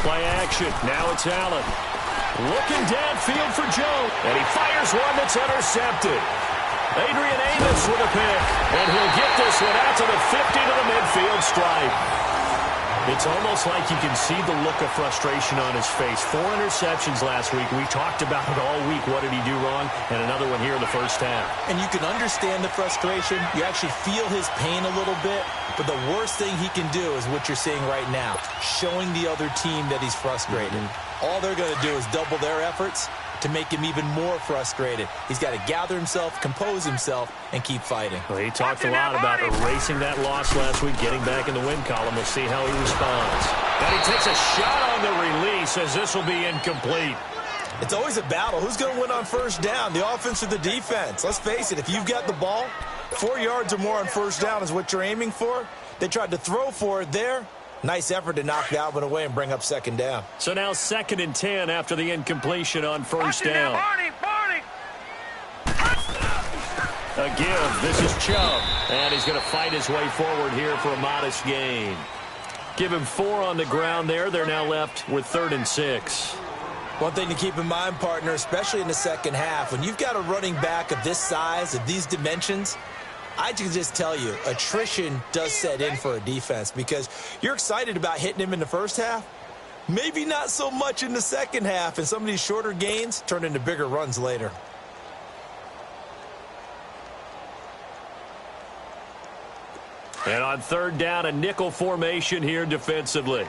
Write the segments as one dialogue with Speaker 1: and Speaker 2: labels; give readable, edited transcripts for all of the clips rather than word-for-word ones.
Speaker 1: play action. Now it's Allen. Looking downfield for Joe. And he fires one that's intercepted. Adrian Amos with a pick. And he'll get this one out to the 50 to the midfield stripe. It's almost like you can see the look of frustration on his face. 4 interceptions last week. We talked about it all week. What did he do wrong? And another one here in the first half.
Speaker 2: And you can understand the frustration. You actually feel his pain a little bit. But the worst thing he can do is what you're seeing right now, showing the other team that he's frustrated. All they're going to do is double their efforts to make him even more frustrated. He's got to gather himself, compose himself, and keep fighting.
Speaker 1: Well, he talked a lot about erasing that loss last week, getting back in the win column. We'll see how he responds. And he takes a shot on the release as this will be incomplete.
Speaker 2: It's always a battle. Who's going to win on first down, the offense or the defense? Let's face it, if you've got the ball, 4 yards or more on first down is what you're aiming for. They tried to throw for it there. Nice effort to knock that one away and bring up second down.
Speaker 1: So now 2nd and 10 after the incompletion on first down. A give. This is Chubb. And he's going to fight his way forward here for a modest gain. Give him 4 on the ground there. They're now left with 3rd and 6.
Speaker 2: One thing to keep in mind, partner, especially in the second half, when you've got a running back of this size, of these dimensions, I can just tell you, attrition does set in for a defense because you're excited about hitting him in the first half. Maybe not so much in the second half, and some of these shorter gains turn into bigger runs later.
Speaker 1: And on 3rd down, a nickel formation here defensively.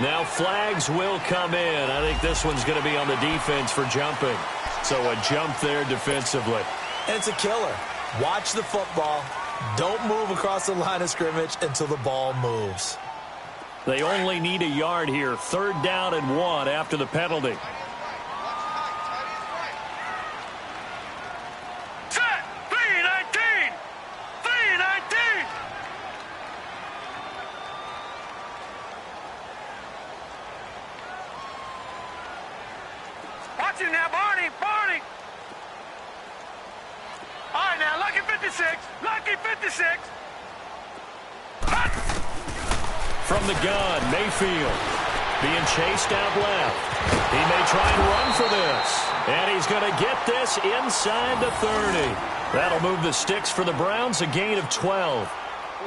Speaker 1: Now flags will come in. I think this one's going to be on the defense for jumping. So a jump there defensively.
Speaker 2: And it's a killer. Watch the football. Don't move across the line of scrimmage until the ball moves.
Speaker 1: They only need a yard here. 3rd down and 1 after the penalty.
Speaker 3: Now, Barney. All right, now, lucky 56.
Speaker 1: From the gun, Mayfield being chased out left. He may try and run for this. And he's going to get this inside the 30. That'll move the sticks for the Browns, a gain of 12.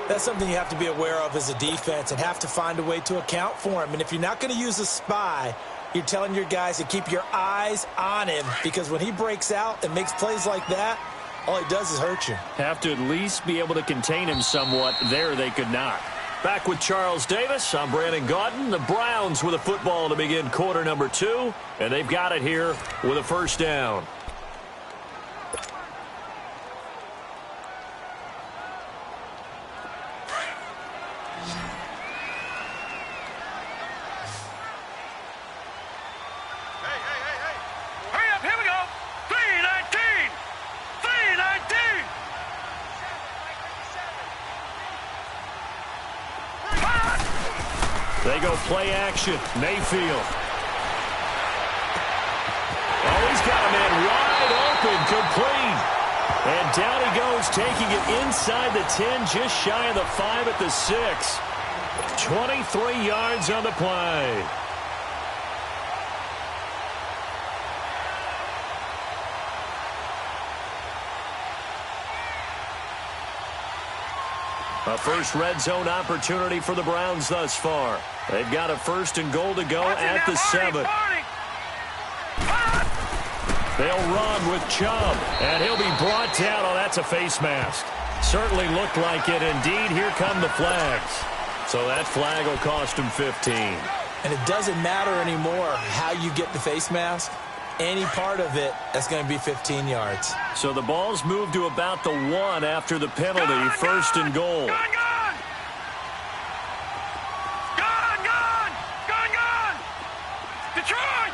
Speaker 2: That's something you have to be aware of as a defense and have to find a way to account for him. And if you're not going to use a spy, you're telling your guys to keep your eyes on him because when he breaks out and makes plays like that, all he does is hurt you.
Speaker 1: Have to at least be able to contain him somewhat. There they could not. Back with Charles Davis, I'm Brandon Gaudin. The Browns with a football to begin quarter number 2, and they've got it here with a first down. They go play action. Mayfield. Oh, he's got a man wide open, complete. And down he goes, taking it inside the 10, just shy of the 5 at the 6. 23 yards on the play. A first red zone opportunity for the Browns thus far. They've got a 1st and goal to go at the 7. They'll run with Chubb, and he'll be brought down. Oh, that's a face mask. Certainly looked like it. Indeed, here come the flags. So that flag will cost him 15.
Speaker 2: And it doesn't matter anymore how you get the face mask. Any part of it, that's going to be 15 yards.
Speaker 1: So the ball's moved to about the 1 after the penalty, 1st and goal.
Speaker 3: Gone! Detroit!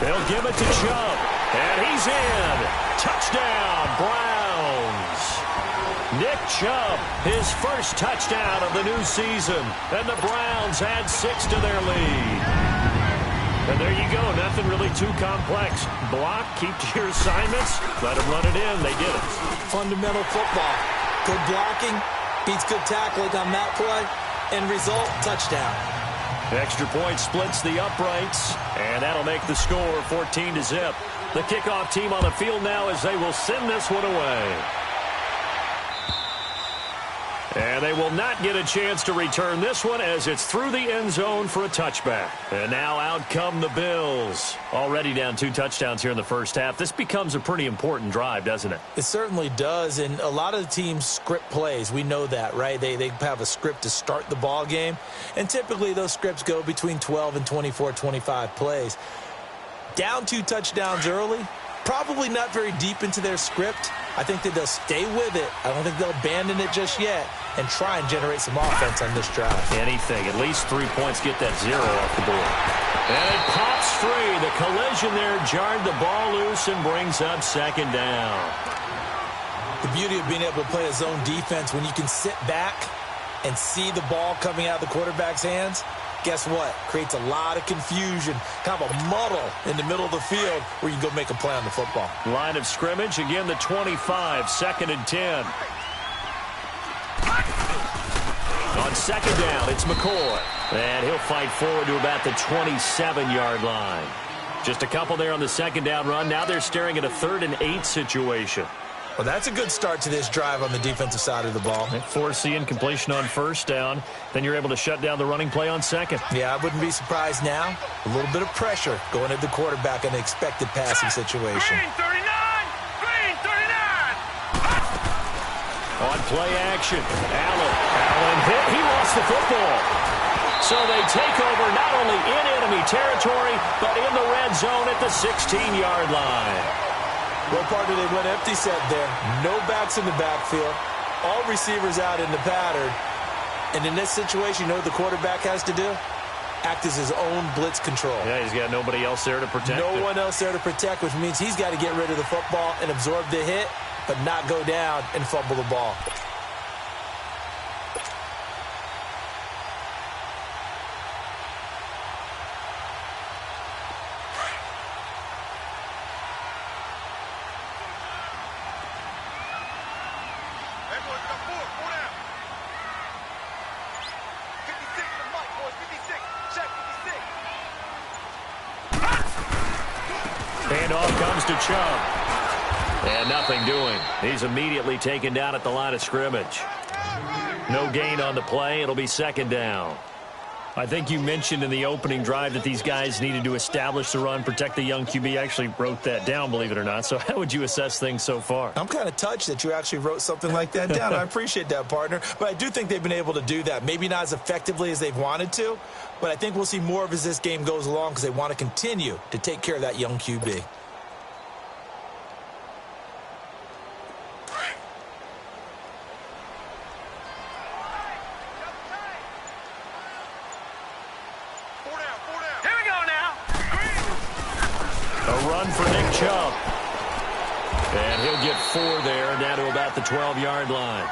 Speaker 1: They'll give it to Chubb, and he's in. Touchdown, Browns. Nick Chubb, his first touchdown of the new season, and the Browns add 6 to their lead. And there you go. Nothing really too complex. Block, keep to your assignments, let them run it in. They did it.
Speaker 2: Fundamental football. Good blocking beats good tackling on that play. End result, touchdown.
Speaker 1: Extra point splits the uprights, and that'll make the score 14-0. The kickoff team on the field now as they will send this one away. And they will not get a chance to return this one as it's through the end zone for a touchback. And now out come the Bills. Already down 2 touchdowns here in the first half. This becomes a pretty important drive, doesn't it?
Speaker 2: It certainly does, and a lot of the teams script plays. We know that, right? They have a script to start the ball game, and typically those scripts go between 12 and 24, 25 plays. Down 2 touchdowns early, probably not very deep into their script. I think that they'll stay with it. I don't think they'll abandon it just yet and try and generate some offense on this drive.
Speaker 1: Anything. At least 3 points get that 0 off the board. And it pops free. The collision there jarred the ball loose and brings up second down.
Speaker 2: The beauty of being able to play a zone defense when you can sit back and see the ball coming out of the quarterback's hands, guess what? Creates a lot of confusion, kind of a muddle in the middle of the field where you can go make a play on the football.
Speaker 1: Line of scrimmage, again the 25, 2nd and 10. On second down, it's McCoy. And he'll fight forward to about the 27-yard line. Just a couple there on the second down run. Now they're staring at a 3rd and 8 situation.
Speaker 2: Well, that's a good start to this drive on the defensive side of the ball.
Speaker 1: Forcing completion on first down. Then you're able to shut down the running play on second.
Speaker 2: Yeah, I wouldn't be surprised now. A little bit of pressure going at the quarterback in an expected passing situation.
Speaker 3: Green 39! Green 39!
Speaker 1: On play action, Allen hit. He lost the football. So they take over not only in enemy territory, but in the red zone at the 16-yard line.
Speaker 2: Well, partner, they went empty set there. No backs in the backfield. All receivers out in the pattern. And in this situation, you know what the quarterback has to do? Act as his own blitz control.
Speaker 1: Yeah, he's got nobody else there to protect
Speaker 2: No one else there to protect, which means he's got to get rid of the football and absorb the hit, but not go down and fumble the ball.
Speaker 1: Handoff comes to Chubb. And nothing doing. He's immediately taken down at the line of scrimmage. No gain on the play. It'll be second down. I think you mentioned in the opening drive that these guys needed to establish the run, protect the young QB. I actually wrote that down, believe it or not. So how would you assess things so far?
Speaker 2: I'm kind of touched that you actually wrote something like that down. I appreciate that, partner. But I do think they've been able to do that. Maybe not as effectively as they've wanted to, but I think we'll see more of as this game goes along because they want to continue to take care of that young QB.
Speaker 1: Chubb. And he'll get 4 there, down to about the 12-yard line.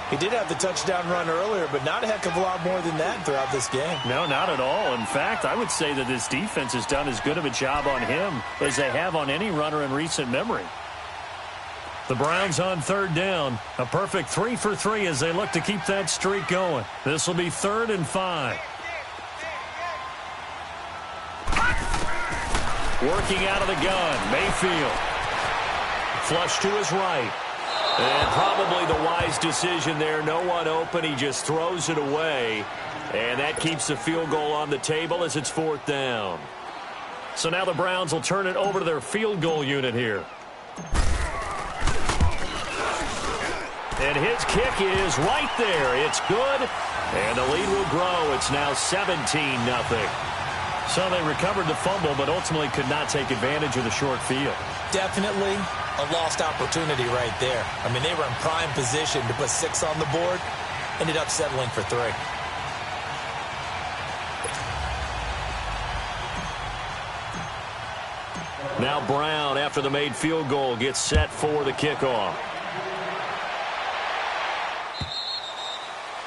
Speaker 2: He did have the touchdown run earlier, but not a heck of a lot more than that throughout this game.
Speaker 1: No, not at all. In fact, I would say that this defense has done as good of a job on him as they have on any runner in recent memory. The Browns on 3rd down. A perfect 3 for 3 as they look to keep that streak going. This will be 3rd and 5. Working out of the gun, Mayfield. Flush to his right. And probably the wise decision there. No one open. He just throws it away. And that keeps the field goal on the table as it's 4th down. So now the Browns will turn it over to their field goal unit here. And his kick is right there. It's good. And the lead will grow. It's now 17-0. So they recovered the fumble, but ultimately could not take advantage of the short field.
Speaker 2: Definitely a lost opportunity right there. I mean, they were in prime position to put 6 on the board. Ended up settling for 3.
Speaker 1: Now Brown, after the made field goal, gets set for the kickoff.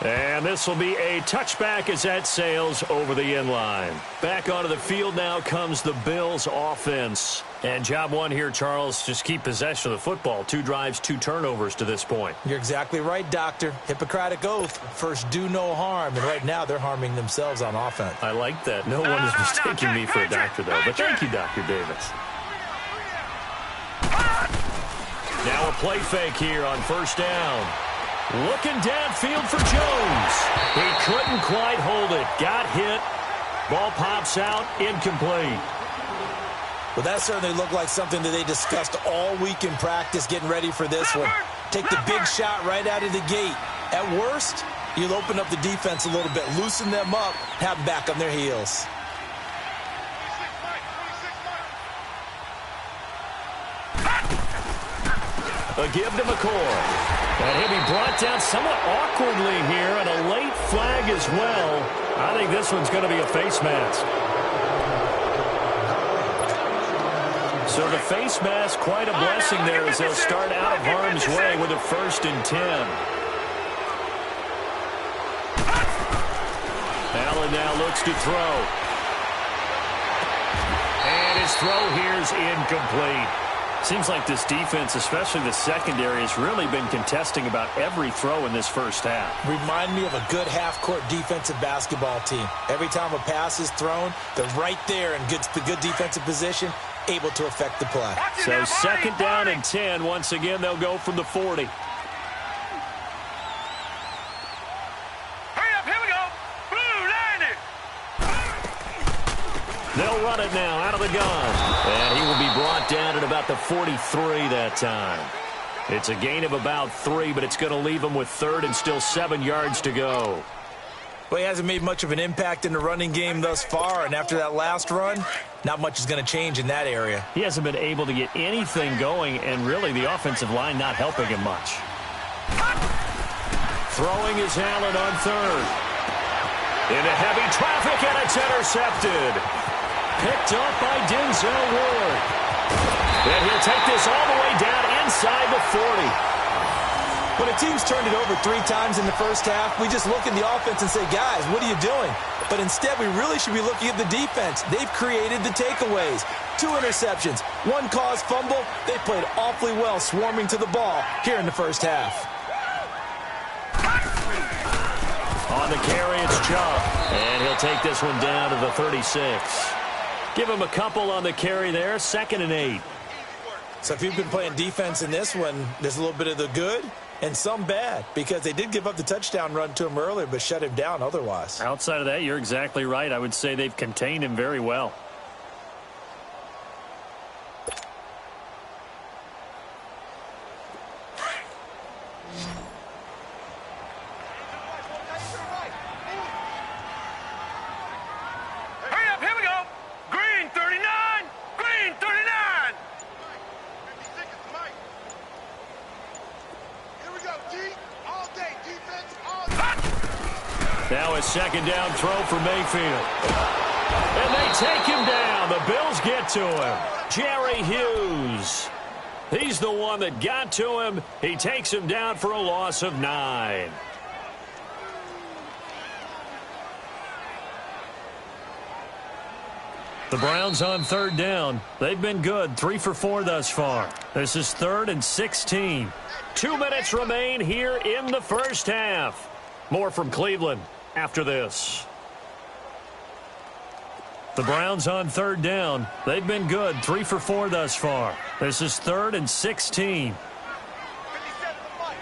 Speaker 1: And this will be a touchback as that sails over the end line. Back onto the field now comes the Bills offense. And job one here, Charles, just keep possession of the football. 2 drives, 2 turnovers to this point.
Speaker 2: You're exactly right, Doctor. Hippocratic oath. First, do no harm. And right now, they're harming themselves on offense.
Speaker 1: I like that. No one is mistaking me for a doctor, though. But thank you, Dr. Davis. Now a play fake here on first down. Looking downfield for Jones. He couldn't quite hold it. Got hit. Ball pops out. Incomplete.
Speaker 2: Well, that certainly looked like something that they discussed all week in practice getting ready for this one. Take the big shot right out of the gate. At worst, you'll open up the defense a little bit, loosen them up, have them back on their heels.
Speaker 1: A give to McCoy. And he'll be brought down somewhat awkwardly here, and a late flag as well. I think this one's going to be a face mask. So the face mask, quite a blessing there as they'll start out of harm's way with a 1st and 10. Allen now looks to throw. And his throw here's incomplete. Seems like this defense, especially the secondary, has really been contesting about every throw in this first half.
Speaker 2: Remind me of a good half-court defensive basketball team. Every time a pass is thrown, they're right there in good defensive position, able to affect the play.
Speaker 1: So 2nd down and 10. Once again, they'll go from the 40.
Speaker 3: Hurry up, here we go. Blue, line it.
Speaker 1: They'll run it now out of the gun. And he will be brought down at about the 43 that time. It's a gain of about 3, but it's going to leave him with 3rd and still 7 yards to go.
Speaker 2: Well, he hasn't made much of an impact in the running game thus far, and after that last run, not much is going to change in that area.
Speaker 1: He hasn't been able to get anything going, and really the offensive line not helping him much. Throwing is Allen on 3rd. Into heavy traffic, and it's intercepted. Picked up by Denzel Ward. And he'll take this all the way down inside the 40.
Speaker 2: When a team's turned it over 3 times in the first half, we just look at the offense and say, guys, what are you doing? But instead, we really should be looking at the defense. They've created the takeaways. 2 interceptions, 1 caused fumble. They played awfully well swarming to the ball here in the first half.
Speaker 1: On the carry, it's Chubb. And he'll take this one down to the 36. Give him a couple on the carry there, 2nd and 8.
Speaker 2: So if you've been playing defense in this one, there's a little bit of the good and some bad, because they did give up the touchdown run to him earlier but shut him down otherwise.
Speaker 1: Outside of that, you're exactly right. I would say they've contained him very well.
Speaker 3: Hurry up, here we go. Green 39. Green 39. 50 seconds, Mike. Here we go, D. All day, defense, all day.
Speaker 1: Now a 2nd down throw for Mayfield. And they take him down. The Bills get to him. Jerry Hughes. He's the one that got to him. He takes him down for a loss of 9. The Browns on 3rd down. They've been good, 3 for 4 thus far. This is 3rd and 16. 2 minutes remain here in the first half. More from Cleveland after this. The Browns on 3rd down. They've been good, 3 for 4 thus far. This is 3rd and 16.
Speaker 3: 57 to Mike.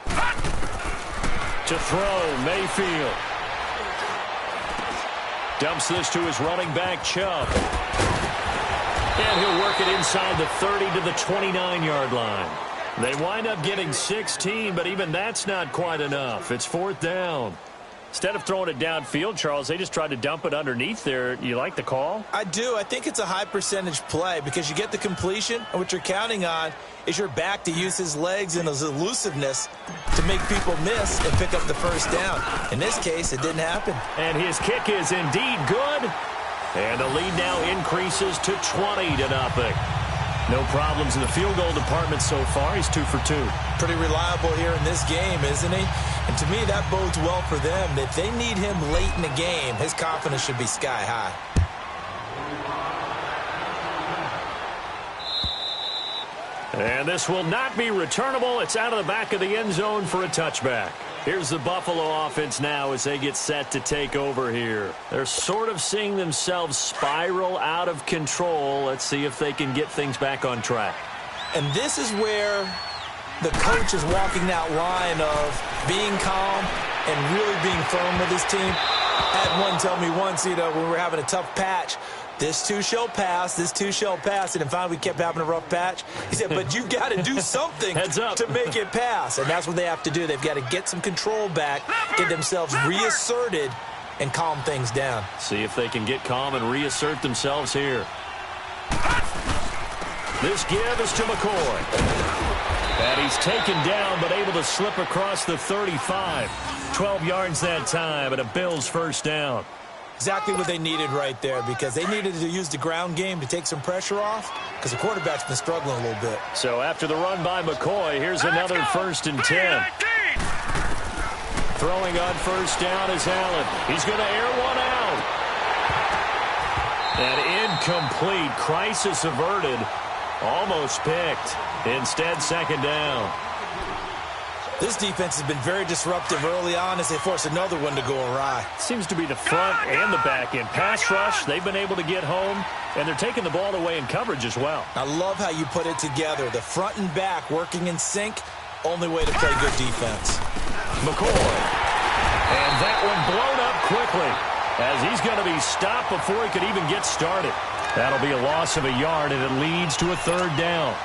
Speaker 3: 57.
Speaker 1: To throw, Mayfield. Dumps this to his running back, Chubb. And he'll work it inside the 30 to the 29-yard line. They wind up getting 16, but even that's not quite enough. It's 4th down. Instead of throwing it downfield, Charles, they just tried to dump it underneath there. You like the call?
Speaker 2: I do. I think it's a high percentage play because you get the completion, and what you're counting on is your back to use his legs and his elusiveness to make people miss and pick up the first down. In this case, it didn't happen.
Speaker 1: And his kick is indeed good. And the lead now increases to 20-0. No problems in the field goal department so far. He's 2 for 2.
Speaker 2: Pretty reliable here in this game, isn't he? And to me, that bodes well for them. If they need him late in the game, his confidence should be sky high.
Speaker 1: And this will not be returnable. It's out of the back of the end zone for a touchback. Here's the Buffalo offense now as they get set to take over here. They're sort of seeing themselves spiral out of control. Let's see if they can get things back on track.
Speaker 2: And this is where the coach is walking that line of being calm and really being firm with his team. I had one tell me once, when we were having a tough patch, this too shall pass, this too shall pass. And finally, we kept having a rough patch. He said, but you've got to do something to make it pass. And that's what they have to do. They've got to get some control back, get themselves reasserted, and calm things down.
Speaker 1: See if they can get calm and reassert themselves here. This give is to McCoy. And he's taken down, but able to slip across the 35. 12 yards that time, and a Bills first down.
Speaker 2: Exactly what they needed right there, because they needed to use the ground game to take some pressure off, because the quarterback's been struggling a little bit.
Speaker 1: So after the run by McCoy, here's another 1st and 10. Throwing on first down is Allen. He's going to air one out. And incomplete. Crisis averted. Almost picked. Instead, second down.
Speaker 2: This defense has been very disruptive early on as they force another one to go awry.
Speaker 1: Seems to be the front and the back end. Pass rush, they've been able to get home, and they're taking the ball away in coverage as well.
Speaker 2: I love how you put it together. The front and back working in sync, only way to play good defense.
Speaker 1: McCoy. And that one blown up quickly as he's going to be stopped before he could even get started. That'll be a loss of a yard, and it leads to a 3rd down.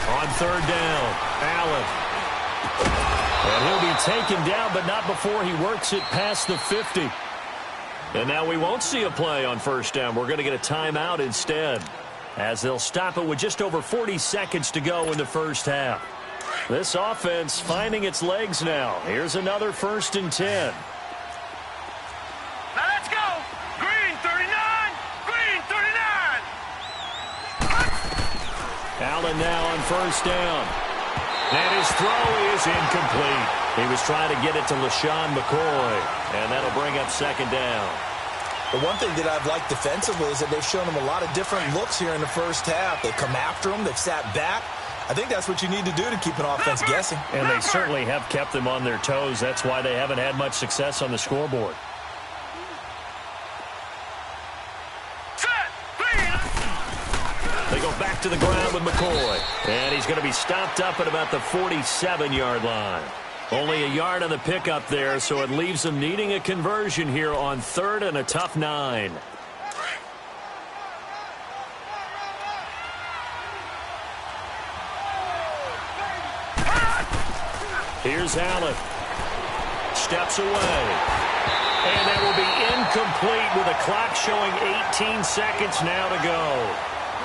Speaker 1: On 3rd down, Allen. And he'll be taken down, but not before he works it past the 50. And now we won't see a play on 1st down. We're going to get a timeout instead, as they'll stop it with just over 40 seconds to go in the first half. This offense finding its legs now. Here's another 1st and 10.
Speaker 3: Now let's go. Green 39. Green 39.
Speaker 1: Allen now on 1st down. And his throw is incomplete. He was trying to get it to LaShawn McCoy, and that'll bring up 2nd down.
Speaker 2: The one thing that I've liked defensively is that they've shown him a lot of different looks here in the first half. They've come after him. They've sat back. I think that's what you need to do to keep an offense guessing.
Speaker 1: And they certainly have kept them on their toes. That's why they haven't had much success on the scoreboard. They go back to the ground with McCoy. And he's going to be stopped up at about the 47-yard line. Only a yard on the pickup there, so it leaves them needing a conversion here on 3rd and a tough 9. Here's Allen. Steps away. And that will be incomplete with a clock showing 18 seconds now to go.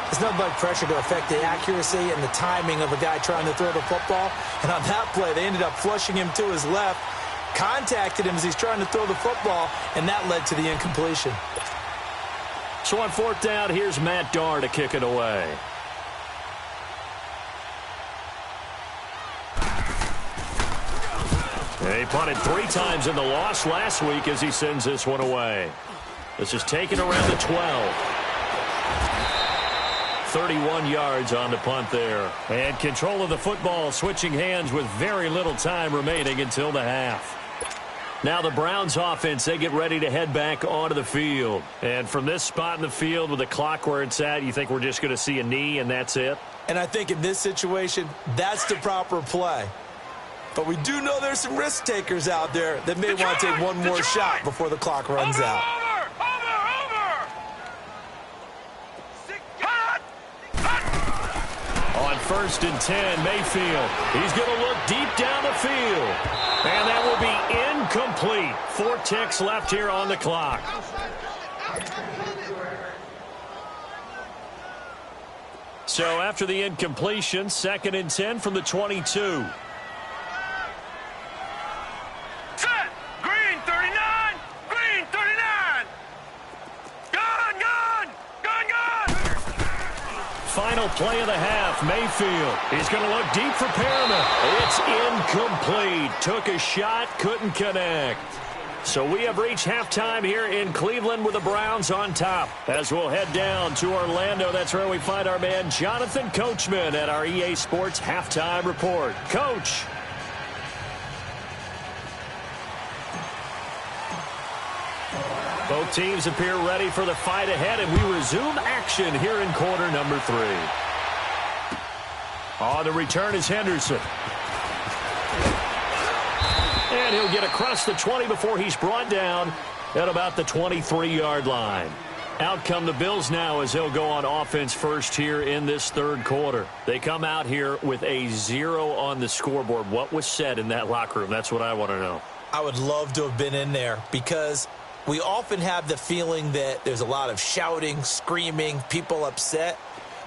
Speaker 2: It's nothing but pressure to affect the accuracy and the timing of a guy trying to throw the football. And on that play, they ended up flushing him to his left, contacted him as he's trying to throw the football, and that led to the incompletion.
Speaker 1: So on 4th down, here's Matt Darr to kick it away. He punted 3 times in the loss last week as he sends this one away. This is taken around the 12. 31 yards on the punt there. And control of the football switching hands with very little time remaining until the half. Now the Browns offense, they get ready to head back onto the field. And from this spot in the field with the clock where it's at, you think we're just going to see a knee and that's it?
Speaker 2: And I think in this situation, that's the proper play. But we do know there's some risk takers out there that may want to take one more shot before the clock runs out.
Speaker 1: On 1st and 10, Mayfield. He's going to look deep down the field. And that will be incomplete. 4 ticks left here on the clock. So after the incompletion, 2nd and 10 from the 22. play of the half. Mayfield. He's going to look deep for Perriman. It's incomplete. Took a shot, couldn't connect. So we have reached halftime here in Cleveland with the Browns on top. As we'll head down to Orlando, that's where we find our man Jonathan Coachman at our EA Sports Halftime Report. Coach. Both teams appear ready for the fight ahead, and we resume action here in quarter number 3. On the return is Henderson. And he'll get across the 20 before he's brought down at about the 23-yard line. Out come the Bills now as they'll go on offense first here in this third quarter. They come out here with a 0 on the scoreboard. What was said in that locker room? That's what I want to know.
Speaker 2: I would love to have been in there because we often have the feeling that there's a lot of shouting, screaming, people upset.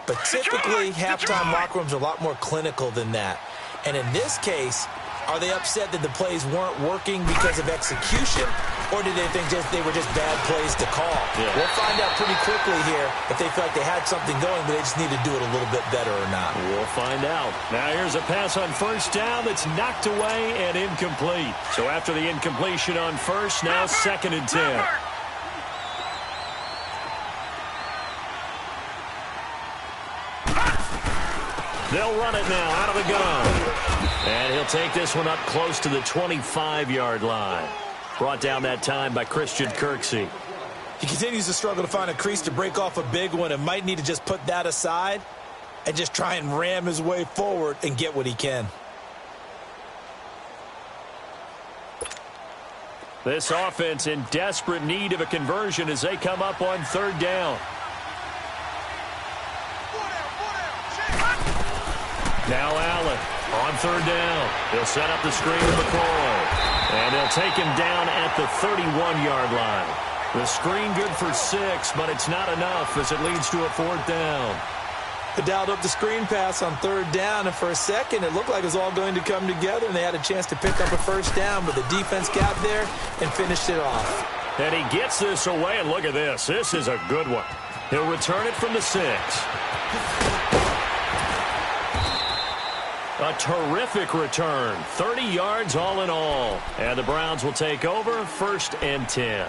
Speaker 2: But typically, halftime locker rooms are a lot more clinical than that. And in this case, are they upset that the plays weren't working because of execution, or did they think they were just bad plays to call?
Speaker 1: Yeah.
Speaker 2: We'll find out pretty quickly here if they feel like they had something going, but they just need to do it a little bit better or not.
Speaker 1: We'll find out. Now here's a pass on first down that's knocked away and incomplete. So after the incompletion on first, now 2nd and 10. They'll run it now out of the gun. And he'll take this one up close to the 25-yard line. Brought down that time by Christian Kirksey.
Speaker 2: He continues to struggle to find a crease to break off a big one and might need to just put that aside and just try and ram his way forward and get what he can.
Speaker 1: This offense in desperate need of a conversion as they come up on 3rd down. Now Allen on 3rd down. He'll set up the screen to McCoy. And they'll take him down at the 31-yard line. The screen good for 6, but it's not enough as it leads to a 4th down.
Speaker 2: They dialed up the screen pass on 3rd down, and for a second it looked like it was all going to come together, and they had a chance to pick up a 1st down, but the defense got there and finished it off.
Speaker 1: And he gets this away, and look at this. This is a good one. He'll return it from the 6. A terrific return. 30 yards all in all. And the Browns will take over 1st and 10.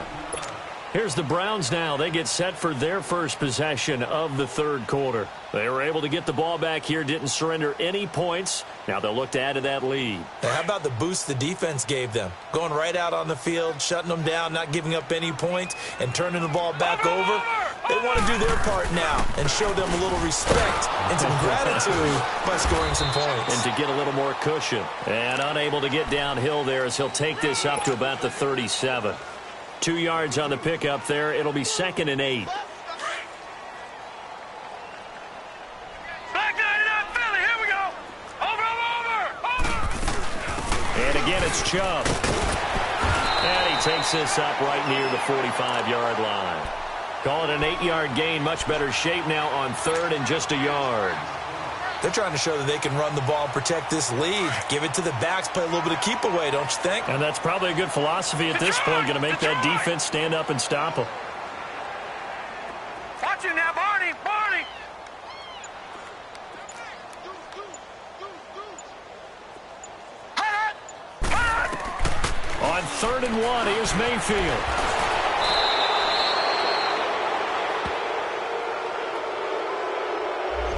Speaker 1: Here's the Browns now. They get set for their first possession of the 3rd quarter. They were able to get the ball back here, didn't surrender any points. Now they'll look to add to that lead.
Speaker 2: Now, how about the boost the defense gave them? Going right out on the field, shutting them down, not giving up any points, and turning the ball back over. They want to do their part now and show them a little respect and some gratitude by scoring some points.
Speaker 1: And to get a little more cushion. And unable to get downhill there as he'll take this up to about the 37. 2 yards on the pickup there. It'll be 2nd and 8.
Speaker 3: Back 99, Philly, here we go. Over.
Speaker 1: And again, it's Chubb. And he takes this up right near the 45-yard line. Call it an 8-yard gain. Much better shape now on 3rd and just a yard.
Speaker 2: They're trying to show that they can run the ball and protect this lead. Give it to the backs, play a little bit of keep away, don't you think?
Speaker 1: And that's probably a good philosophy at this point, going to make that defense stand up and stop them.
Speaker 3: Watch it now, Barney.
Speaker 1: On 3rd and 1, here's Mayfield.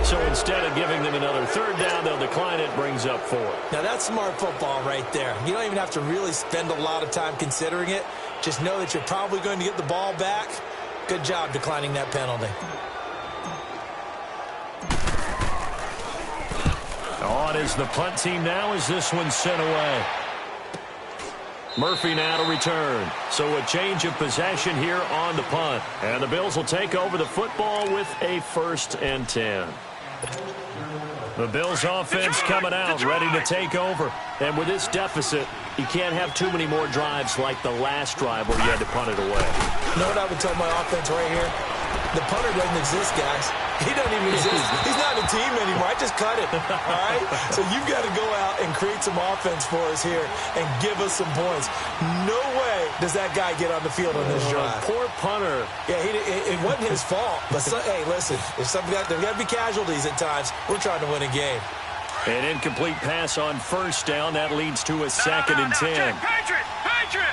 Speaker 1: So instead of giving them another 3rd down, they'll decline it, brings up 4.
Speaker 2: Now that's smart football right there. You don't even have to really spend a lot of time considering it. Just know that you're probably going to get the ball back. Good job declining that penalty.
Speaker 1: On is the punt team now as this one's sent away. Murphy now to return. So a change of possession here on the punt. And the Bills will take over the football with a 1st and 10. The Bills offense coming out, ready to take over. And with this deficit, you can't have too many more drives like the last drive where you had to punt it away.
Speaker 2: You know what I would tell my offense right here? The punter doesn't exist, guys. He doesn't even exist. He's not a team anymore. I just cut it, all right? So you've got to go out and create some offense for us here and give us some points. No way does that guy get on the field on this drive.
Speaker 1: Poor punter.
Speaker 2: Yeah, it wasn't his fault. But, hey, listen, there's got to be casualties at times. We're trying to win a game.
Speaker 1: An incomplete pass on first down. That leads to a second and 10.
Speaker 3: Patriot! Patriot!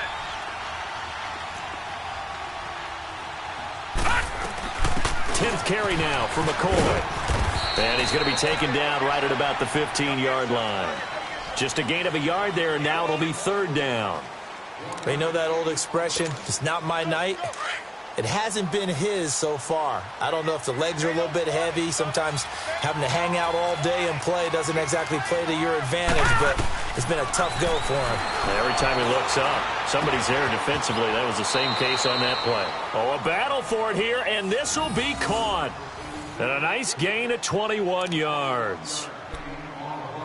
Speaker 1: 10th carry now for McCoy. And he's going to be taken down right at about the 15-yard line. Just a gain of a yard there, and now it'll be third down.
Speaker 2: You know that old expression, it's not my night? It hasn't been his so far. I don't know if the legs are a little bit heavy. Sometimes having to hang out all day and play doesn't exactly play to your advantage, but it's been a tough go for him.
Speaker 1: Every time he looks up, somebody's there defensively. That was the same case on that play. Oh, a battle for it here, and this will be caught. And a nice gain of 21 yards.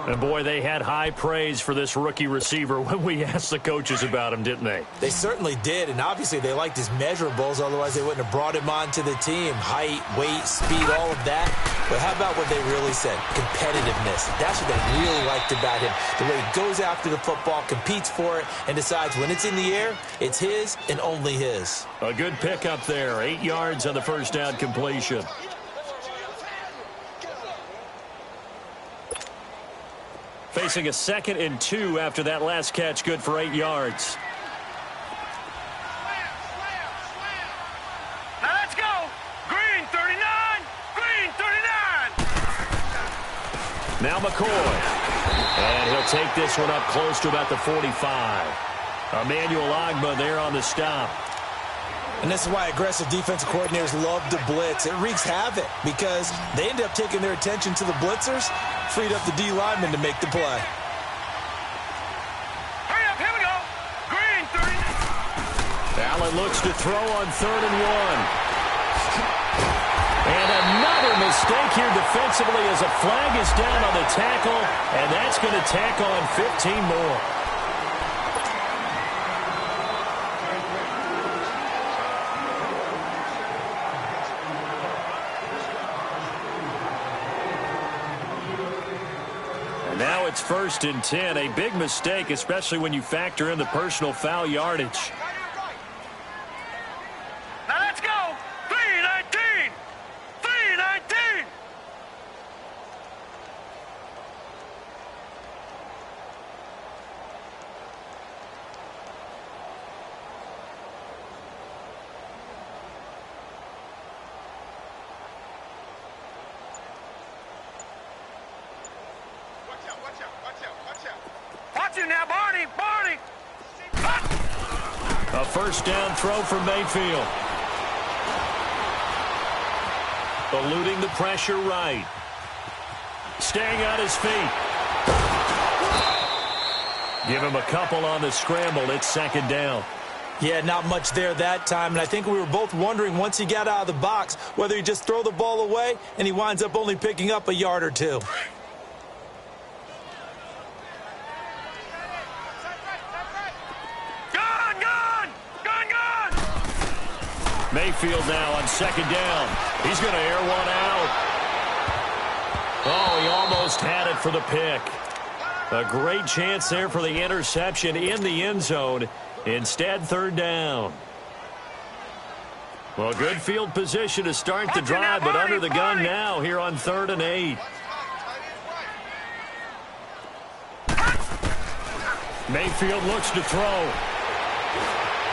Speaker 1: And, boy, they had high praise for this rookie receiver when we asked the coaches about him, didn't they?
Speaker 2: They certainly did, and obviously they liked his measurables. Otherwise, they wouldn't have brought him onto the team. Height, weight, speed, all of that. But how about what they really said? Competitiveness. That's what they really liked about him. The way he goes after the football, competes for it, and decides when it's in the air, it's his and only his.
Speaker 1: A good pickup there. 8 yards on the first down completion. Facing a 2nd and 2 after that last catch, good for 8 yards.
Speaker 3: Now let's go. Green 39. Green 39.
Speaker 1: Now McCoy. And he'll take this one up close to about the 45. Emmanuel Ogbah there on the stop.
Speaker 2: And this is why aggressive defensive coordinators love to blitz. It wreaks havoc because they end up taking their attention to the blitzers, freed up the D lineman to make the play.
Speaker 3: Hurry up, here we go. Green 39.
Speaker 1: Allen looks to throw on 3rd and 1. And another mistake here defensively as a flag is down on the tackle, and that's going to tack on 15 more. Now it's 1st and 10. A big mistake, especially when you factor in the personal foul yardage.
Speaker 3: Now let's go. 319. 319. Watch it now, Barney. Barney.
Speaker 1: A first down throw for Mayfield. Eluding the pressure right. Staying on his feet. Give him a couple on the scramble. It's 2nd down.
Speaker 2: Yeah, not much there that time, and I think we were both wondering once he got out of the box whether he'd just throw the ball away and he winds up only picking up a yard or two.
Speaker 1: Mayfield now on 2nd down. He's going to air one out. Oh, he almost had it for the pick. A great chance there for the interception in the end zone. Instead, 3rd down. Well, good field position to start the drive, but under the gun now here on 3rd and 8. Mayfield looks to throw.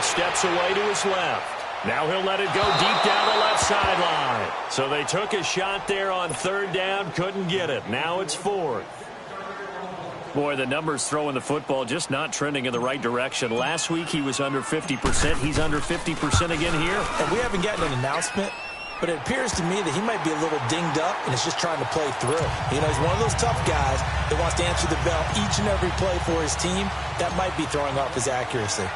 Speaker 1: Steps away to his left. Now he'll let it go deep down the left sideline. So they took a shot there on 3rd down, couldn't get it. Now it's 4th. Boy, the numbers throwing the football just not trending in the right direction. Last week he was under 50%. He's under 50% again here.
Speaker 2: And we haven't gotten an announcement, but it appears to me that he might be a little dinged up and is just trying to play through. You know, he's one of those tough guys that wants to answer the bell each and every play for his team. That might be throwing off his accuracy.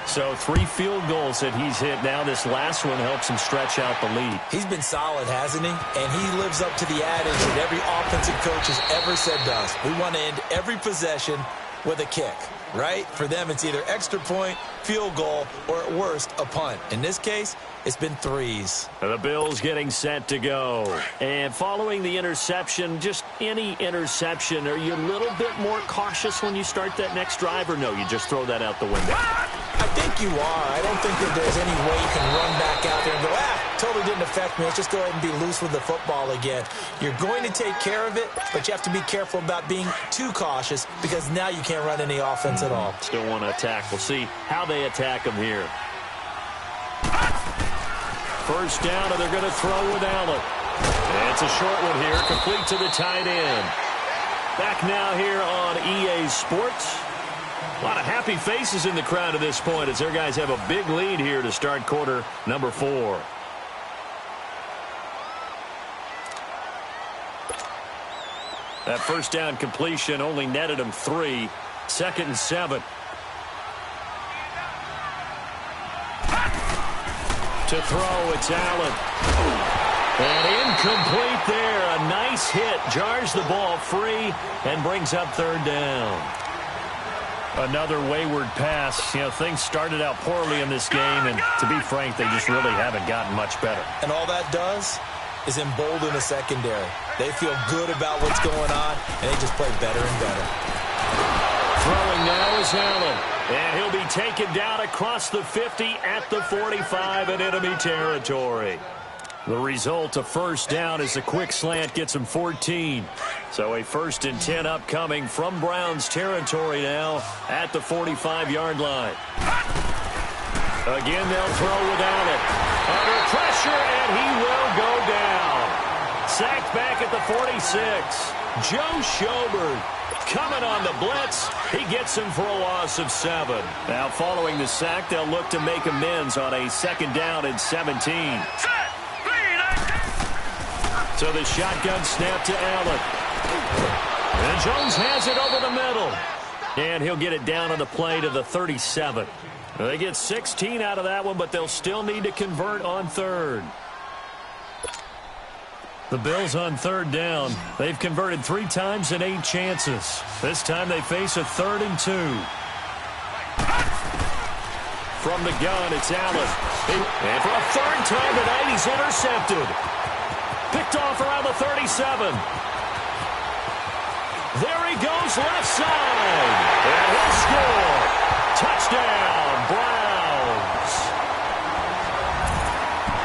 Speaker 1: So 3 field goals that he's hit. Now this last one helps him stretch out the lead.
Speaker 2: He's been solid, hasn't he? And he lives up to the adage that every offensive coach has ever said to us. We want to end every possession with a kick, right? For them, it's either extra point, field goal, or at worst, a punt. In this case, it's been threes.
Speaker 1: The Bills getting set to go. And following the interception, just any interception, are you a little bit more cautious when you start that next drive, or no, you just throw that out the window?
Speaker 2: I think you are. I don't think that there's any way you can run back out there and go, totally didn't affect me. Let's just go ahead and be loose with the football again. You're going to take care of it, but you have to be careful about being too cautious because now you can't run any offense at all.
Speaker 1: Still want to attack. We'll see how they attack them here. First down, and they're going to throw with Allen. And it's a short one here, complete to the tight end. Back now here on EA Sports. A lot of happy faces in the crowd at this point as their guys have a big lead here to start quarter number 4. That first down completion only netted them 3. 2nd and 7. To throw, it's Allen. And incomplete there. A nice hit. Jars the ball free and brings up 3rd down. Another wayward pass. You know, things started out poorly in this game, and to be frank, they just really haven't gotten much better.
Speaker 2: And all that does is embolden the secondary. They feel good about what's going on, and they just play better and better.
Speaker 1: Throwing now is Allen. And he'll be taken down across the 50 at the 45 in enemy territory. The result, a first down as a quick slant gets him 14. So a 1st and 10 upcoming from Browns territory now at the 45-yard line. Again, they'll throw with Allen. Under pressure, and he will go down. Sacked back at the 46. Joe Schobert coming on the blitz. He gets him for a loss of 7. Now following the sack, they'll look to make amends on a 2nd down and 17. So the shotgun snap to Allen. And Jones has it over the middle. And he'll get it down on the play to the 37. They get 16 out of that one, but they'll still need to convert on 3rd. The Bills on 3rd down. They've converted 3 times in 8 chances. This time they face a 3rd and 2. From the gun, it's Allen. And for a 3rd time tonight, he's intercepted. Picked off around the 37. There he goes, left side. And he'll score. Touchdown, Browns.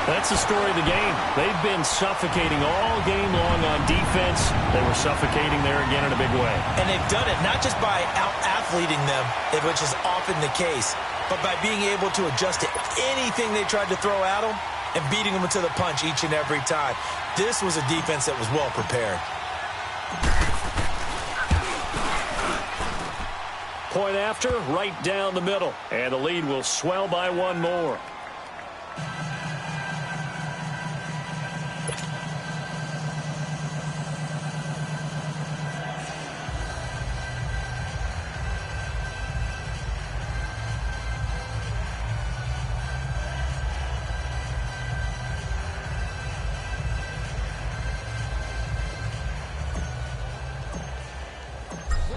Speaker 1: That's the story of the game. They've been suffocating all game long on defense. They were suffocating there again in a big way.
Speaker 2: And they've done it not just by out-athleting them, which is often the case, but by being able to adjust to anything they tried to throw at them and beating them to the punch each and every time. This was a defense that was well prepared.
Speaker 1: Point after, right down the middle. And the lead will swell by 1 more.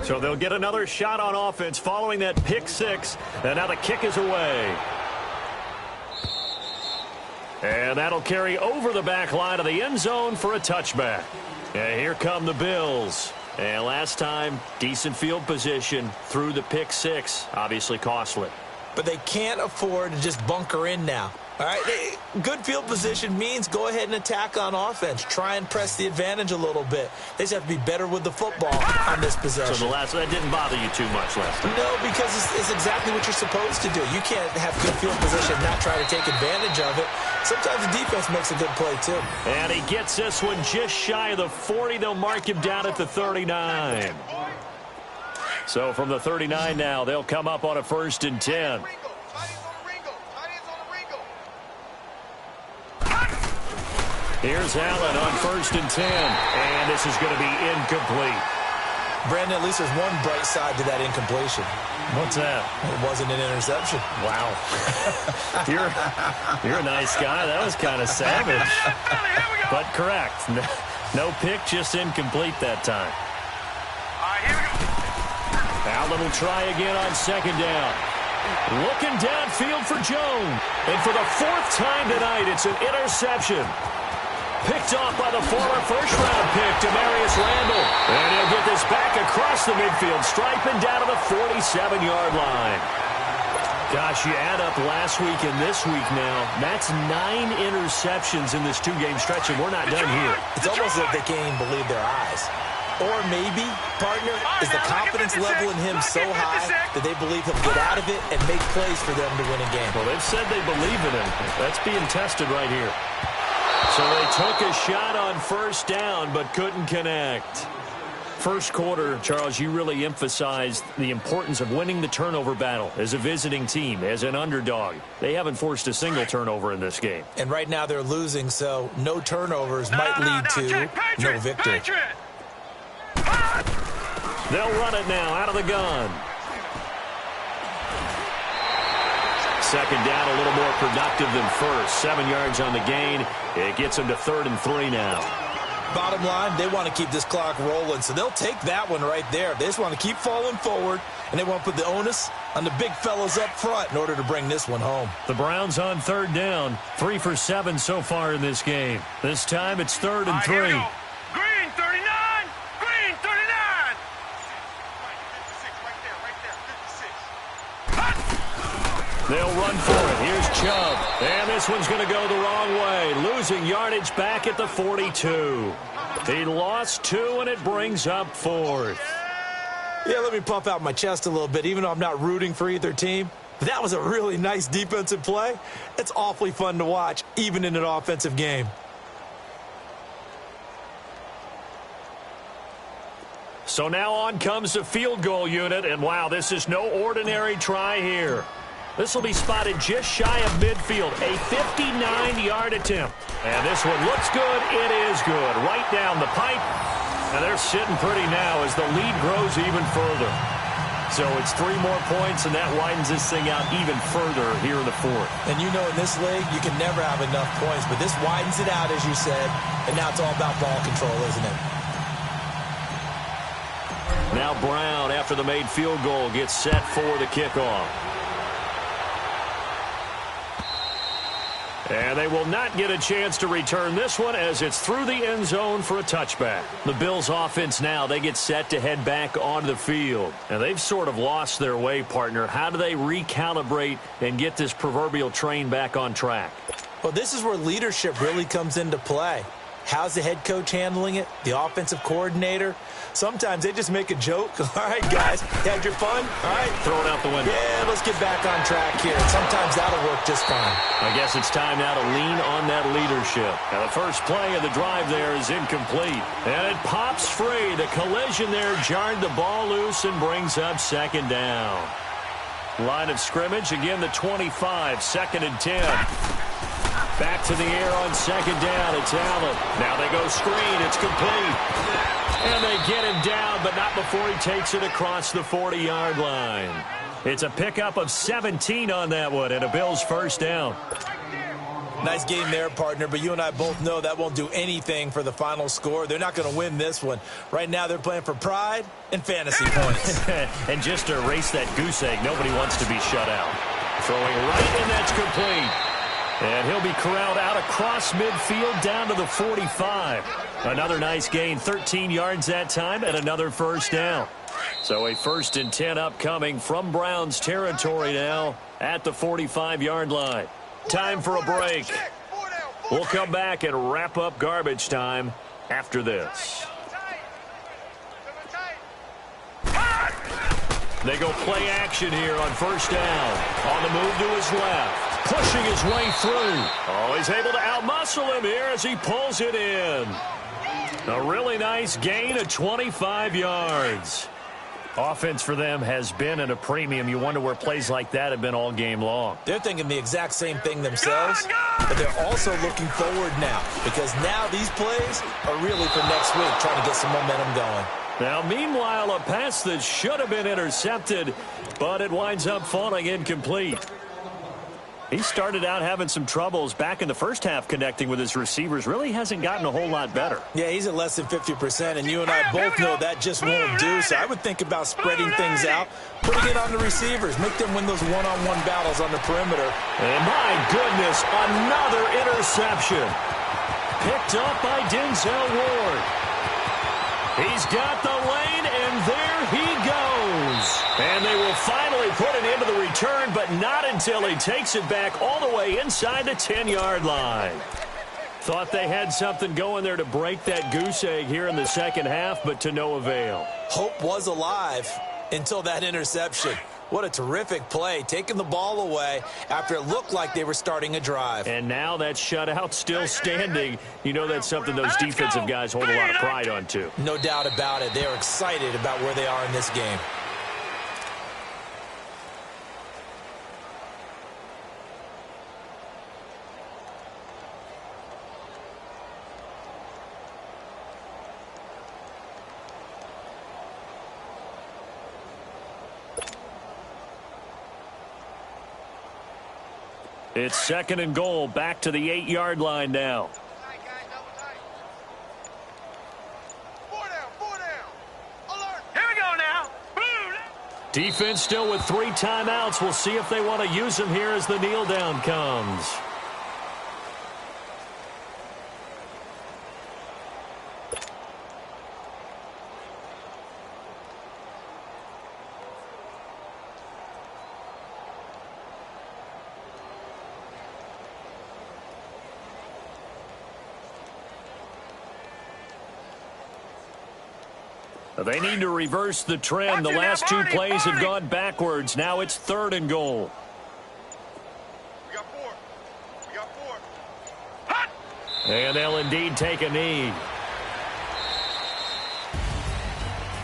Speaker 1: So they'll get another shot on offense following that pick 6. And now the kick is away. And that'll carry over the back line of the end zone for a touchback. And here come the Bills. And last time, decent field position through the pick 6. Obviously costly.
Speaker 2: But they can't afford to just bunker in now. All right, good field position means go ahead and attack on offense. Try and press the advantage a little bit. They just have to be better with the football on this possession.
Speaker 1: So that didn't bother you too much last time?
Speaker 2: No, because it's exactly what you're supposed to do. You can't have good field position and not try to take advantage of it. Sometimes the defense makes a good play, too.
Speaker 1: And he gets this one just shy of the 40. They'll mark him down at the 39. So from the 39 now, they'll come up on a 1st and 10. Here's Allen on 1st and 10. And this is going to be incomplete.
Speaker 2: Brandon, at least there's one bright side to that incompletion.
Speaker 1: What's that?
Speaker 2: It wasn't an interception.
Speaker 1: Wow. You're a nice guy. That was kind of savage. But correct. No pick, just incomplete that time.
Speaker 3: All right, here we go.
Speaker 1: Allen will try again on second down. Looking downfield for Jones. And for the fourth time tonight, it's an interception. Picked off by the former first-round pick, Demarius Randall. And he'll get this back across the midfield stripe and down to the 47-yard line. Gosh, you add up last week and this week now, that's 9 interceptions in this two-game stretch, and we're not done here.
Speaker 2: It's almost like they can't even believe their eyes. Or maybe, partner, is the confidence level in him so high that they believe he'll get out of it and make plays for them to win a game.
Speaker 1: Well, they've said they believe in him. That's being tested right here. So they took a shot on first down but couldn't connect. First quarter, Charles, you really emphasized the importance of winning the turnover battle as a visiting team, as an underdog. They haven't forced a single turnover in this game.
Speaker 2: And right now they're losing, so no turnovers might lead to no victory.
Speaker 1: They'll run it now out of the gun. Second down, a little more productive than first. 7 yards on the gain. It gets them to 3rd and 3 now.
Speaker 2: Bottom line, they want to keep this clock rolling, so they'll take that one right there. They just want to keep falling forward, and they want to put the onus on the big fellas up front in order to bring this one home.
Speaker 1: The Browns on 3rd down. 3 for 7 so far in this game. This time it's 3rd and 3.
Speaker 3: Green 39! Green 39!
Speaker 1: They'll run for it. Here's Chubb. And this one's going to go the wrong way. Losing yardage back at the 42. He lost 2, and it brings up 4th.
Speaker 2: Yeah, let me puff out my chest a little bit, even though I'm not rooting for either team. But that was a really nice defensive play. It's awfully fun to watch, even in an offensive game.
Speaker 1: So now on comes the field goal unit, and wow, this is no ordinary try here. This will be spotted just shy of midfield, a 59-yard attempt. And this one looks good. It is good. Right down the pipe. And they're sitting pretty now as the lead grows even further. So it's 3 more points, and that widens this thing out even further here in the 4th.
Speaker 2: And you know in this league, you can never have enough points, but this widens it out, as you said, and now it's all about ball control, isn't it?
Speaker 1: Now Brown, after the made field goal, gets set for the kickoff. And they will not get a chance to return this one as it's through the end zone for a touchback. The Bills offense now, they get set to head back onto the field. And they've sort of lost their way, partner. How do they recalibrate and get this proverbial train back on track?
Speaker 2: Well, this is where leadership really comes into play. How's the head coach handling it? The offensive coordinator? Sometimes they just make a joke. All right, guys, had your fun? All right.
Speaker 1: Throw it out the window.
Speaker 2: Yeah, let's get back on track here. Sometimes that'll work just fine.
Speaker 1: I guess it's time now to lean on that leadership. Now, the first play of the drive there is incomplete. And it pops free. The collision there jarred the ball loose and brings up 2nd down. Line of scrimmage, again, the 25, 2nd and 10. Back to the air on 2nd down. It's Allen. Now they go screen. It's complete. And they get him down, but not before he takes it across the 40-yard line. It's a pickup of 17 on that one, and a Bills first down.
Speaker 2: Nice game there, partner, but you and I both know that won't do anything for the final score. They're not going to win this one. Right now they're playing for pride and fantasy points.
Speaker 1: And just to erase that goose egg, nobody wants to be shut out. Throwing right, and that's complete. And he'll be corralled out across midfield down to the 45. Another nice gain, 13 yards that time, and another first down. So a 1st and 10 upcoming from Browns territory now at the 45-yard line. Time for a break. We'll come back and wrap up garbage time after this. They go play action here on first down. On the move to his left. Pushing his way through. Oh, he's able to outmuscle him here as he pulls it in. A really nice gain of 25 yards. Offense for them has been at a premium. You wonder where plays like that have been all game long.
Speaker 2: They're thinking the exact same thing themselves, but they're also looking forward now because now these plays are really for next week, trying to get some momentum going.
Speaker 1: Now, meanwhile, a pass that should have been intercepted, but it winds up falling incomplete. He started out having some troubles back in the first half connecting with his receivers. Really hasn't gotten a whole lot better.
Speaker 2: Yeah, he's at less than 50%, and you and I both know that just won't do. So I would think about spreading things out, putting it on the receivers, make them win those one-on-one battles on the perimeter.
Speaker 1: And my goodness, another interception. Picked up by Denzel Ward. He's got the lane, and there he goes. And they will finally put an end to the return, but not until he takes it back all the way inside the 10-yard line. Thought they had something going there to break that goose egg here in the second half, but to no avail.
Speaker 2: Hope was alive until that interception. What a terrific play, taking the ball away after it looked like they were starting a drive.
Speaker 1: And now that shutout still standing. You know that's something those defensive guys hold a lot of pride on, too.
Speaker 2: No doubt about it. They are excited about where they are in this game.
Speaker 1: It's 2nd and goal, back to the 8-yard line now.
Speaker 3: Here we go now.
Speaker 1: Defense still with 3 timeouts. We'll see if they want to use them here as the kneel down comes. They need to reverse the trend. The last 2 plays have gone backwards. Now it's 3rd and goal.
Speaker 3: We got 4. We got 4.
Speaker 1: And they'll indeed take a knee.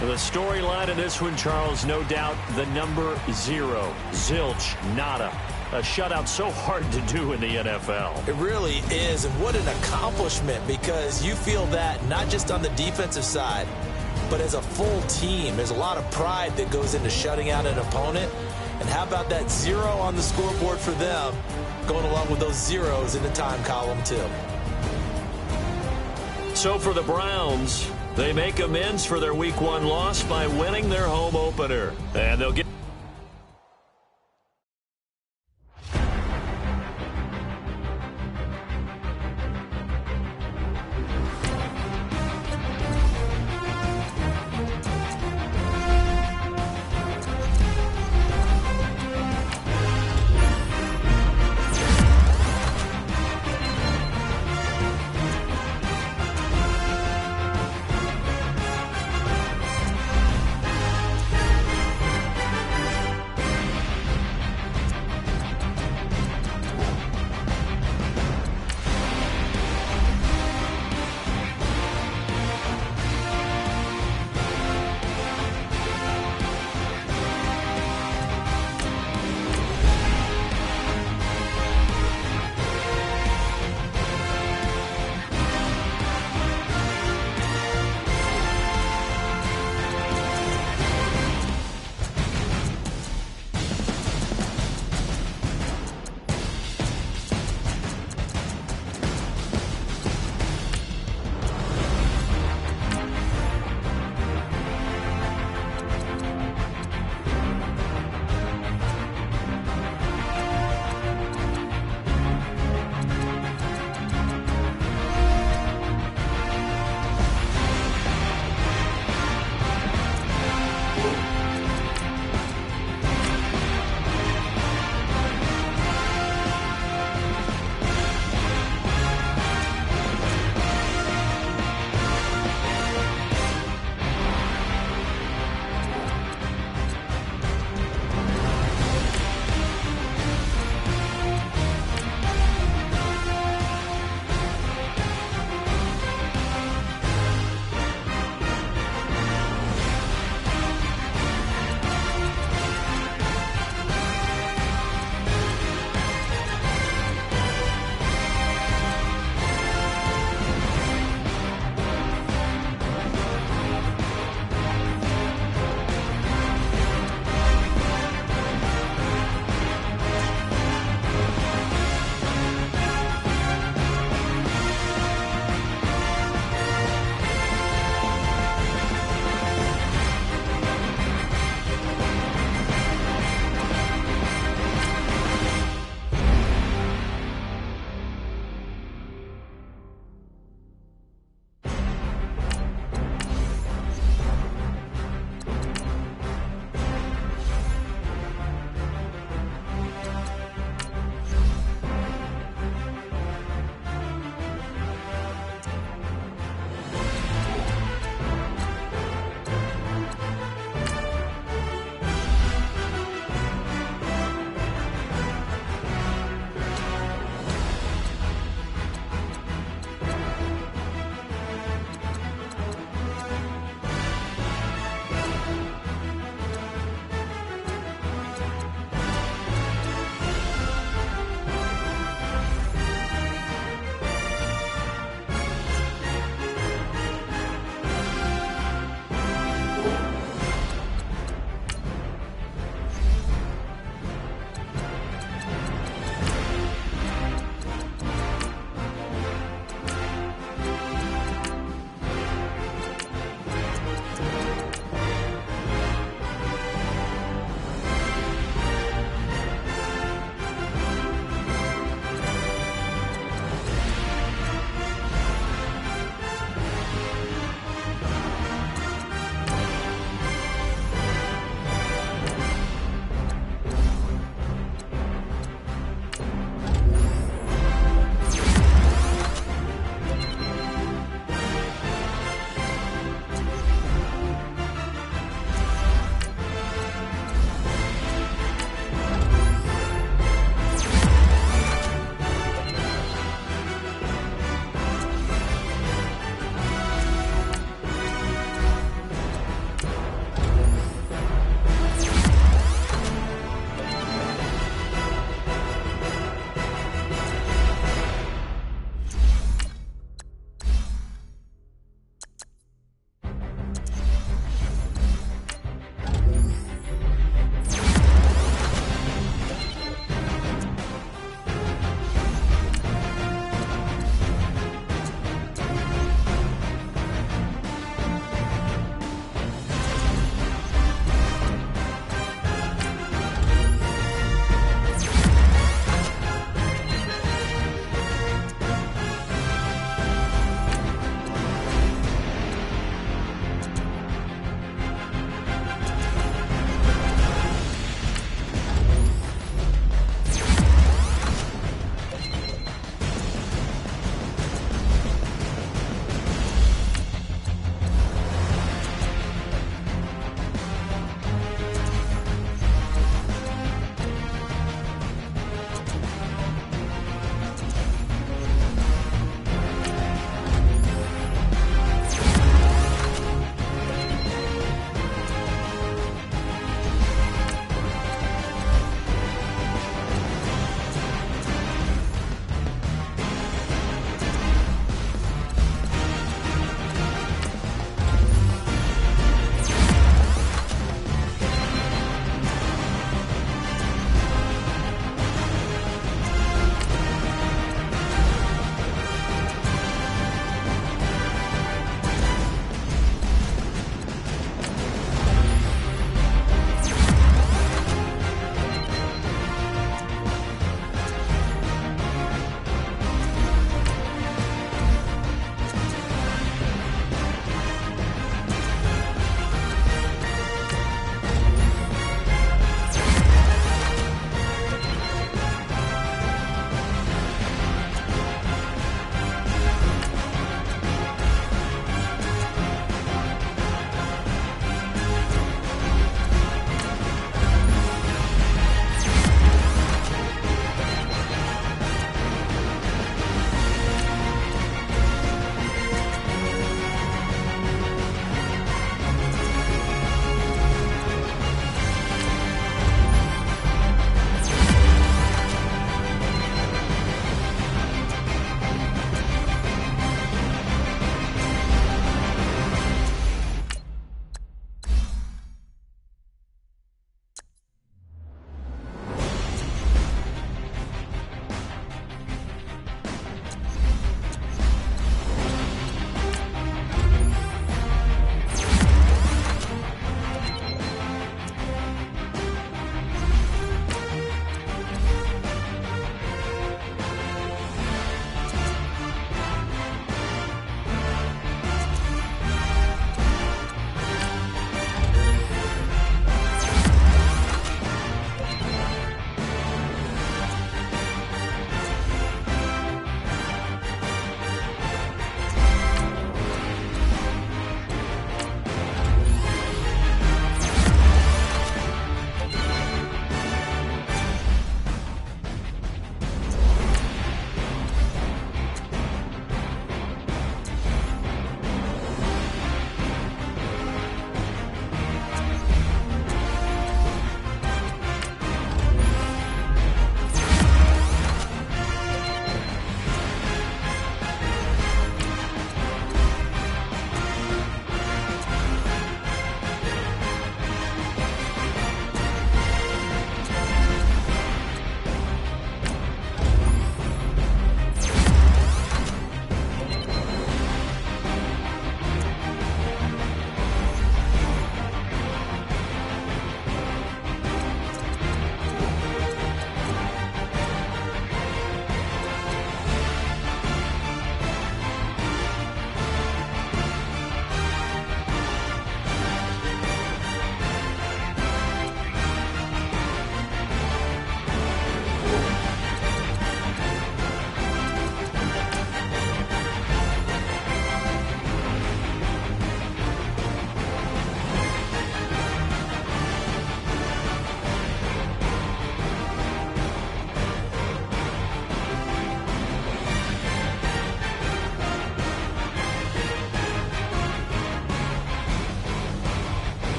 Speaker 1: The storyline in this one, Charles, no doubt the number 0. Zilch, nada. A shutout so hard to do in the NFL.
Speaker 2: It really is, and what an accomplishment, because you feel that not just on the defensive side, but as a full team. There's a lot of pride that goes into shutting out an opponent. And how about that 0 on the scoreboard for them, going along with those zeros in the time column too.
Speaker 1: So for the Browns, they make amends for their Week 1 loss by winning their home opener. And they'll get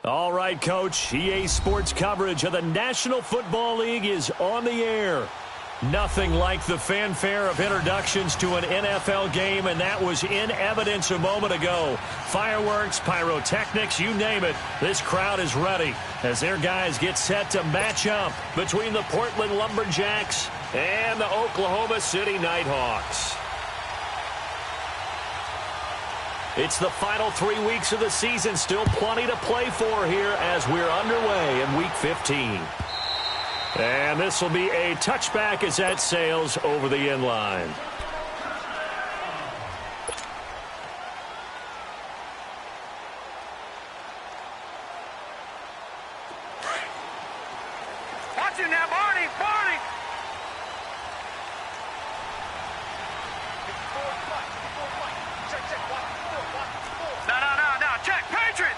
Speaker 1: All right, Coach. EA Sports coverage of the National Football League is on the air. Nothing like the fanfare of introductions to an NFL game, and that was in evidence a moment ago. Fireworks, pyrotechnics, you name it. This crowd is ready as their guys get set to match up between the Portland Lumberjacks and the Oklahoma City Nighthawks. It's the final 3 weeks of the season. Still plenty to play for here as we're underway in Week 15. And this will be a touchback as that sails over the end line.
Speaker 3: Watch it now, Barney! Barney! No. Check. Patriot!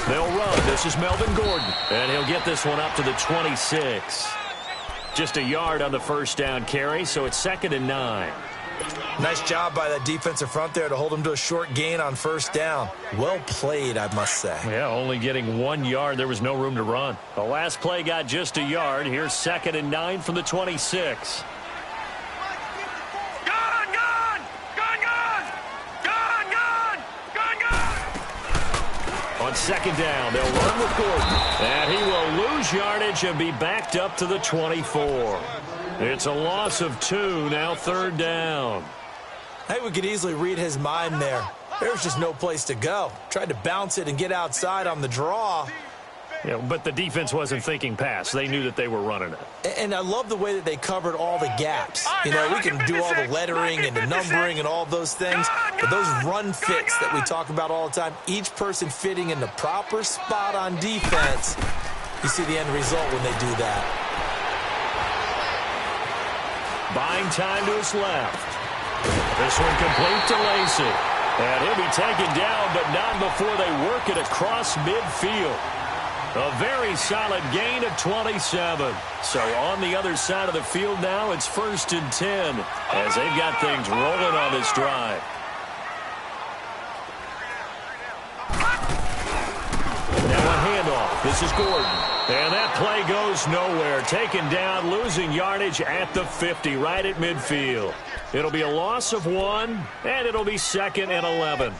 Speaker 1: They'll run. This is Melvin Gordon. And he'll get this one up to the 26. Just a yard on the first down carry, so it's 2nd and 9.
Speaker 2: Nice job by that defensive front there to hold him to a short gain on first down. Well played, I must say.
Speaker 1: Yeah, only getting 1 yard. There was no room to run. The last play got just a yard. Here's 2nd and 9 from the 26. On 2nd down, they'll run with Gordon. And he will lose yardage and be backed up to the 24. It's a loss of 2, now 3rd down.
Speaker 2: I think we could easily read his mind there. There was just no place to go. Tried to bounce it and get outside on the draw.
Speaker 1: Yeah, but the defense wasn't thinking pass. They knew that they were running it.
Speaker 2: And I love the way that they covered all the gaps. You know, we can do all the lettering and the numbering and all those things, but those run fits that we talk about all the time, each person fitting in the proper spot on defense, you see the end result when they do that.
Speaker 1: Buying time to his left. This one complete to Lacey. And he'll be taken down, but not before they work it across midfield. A very solid gain of 27. So on the other side of the field now, it's 1st and 10 as they've got things rolling on this drive. Now a handoff. This is Gordon. And that play goes nowhere. Taken down, losing yardage at the 50, right at midfield. It'll be a loss of 1, and it'll be 2nd and 11.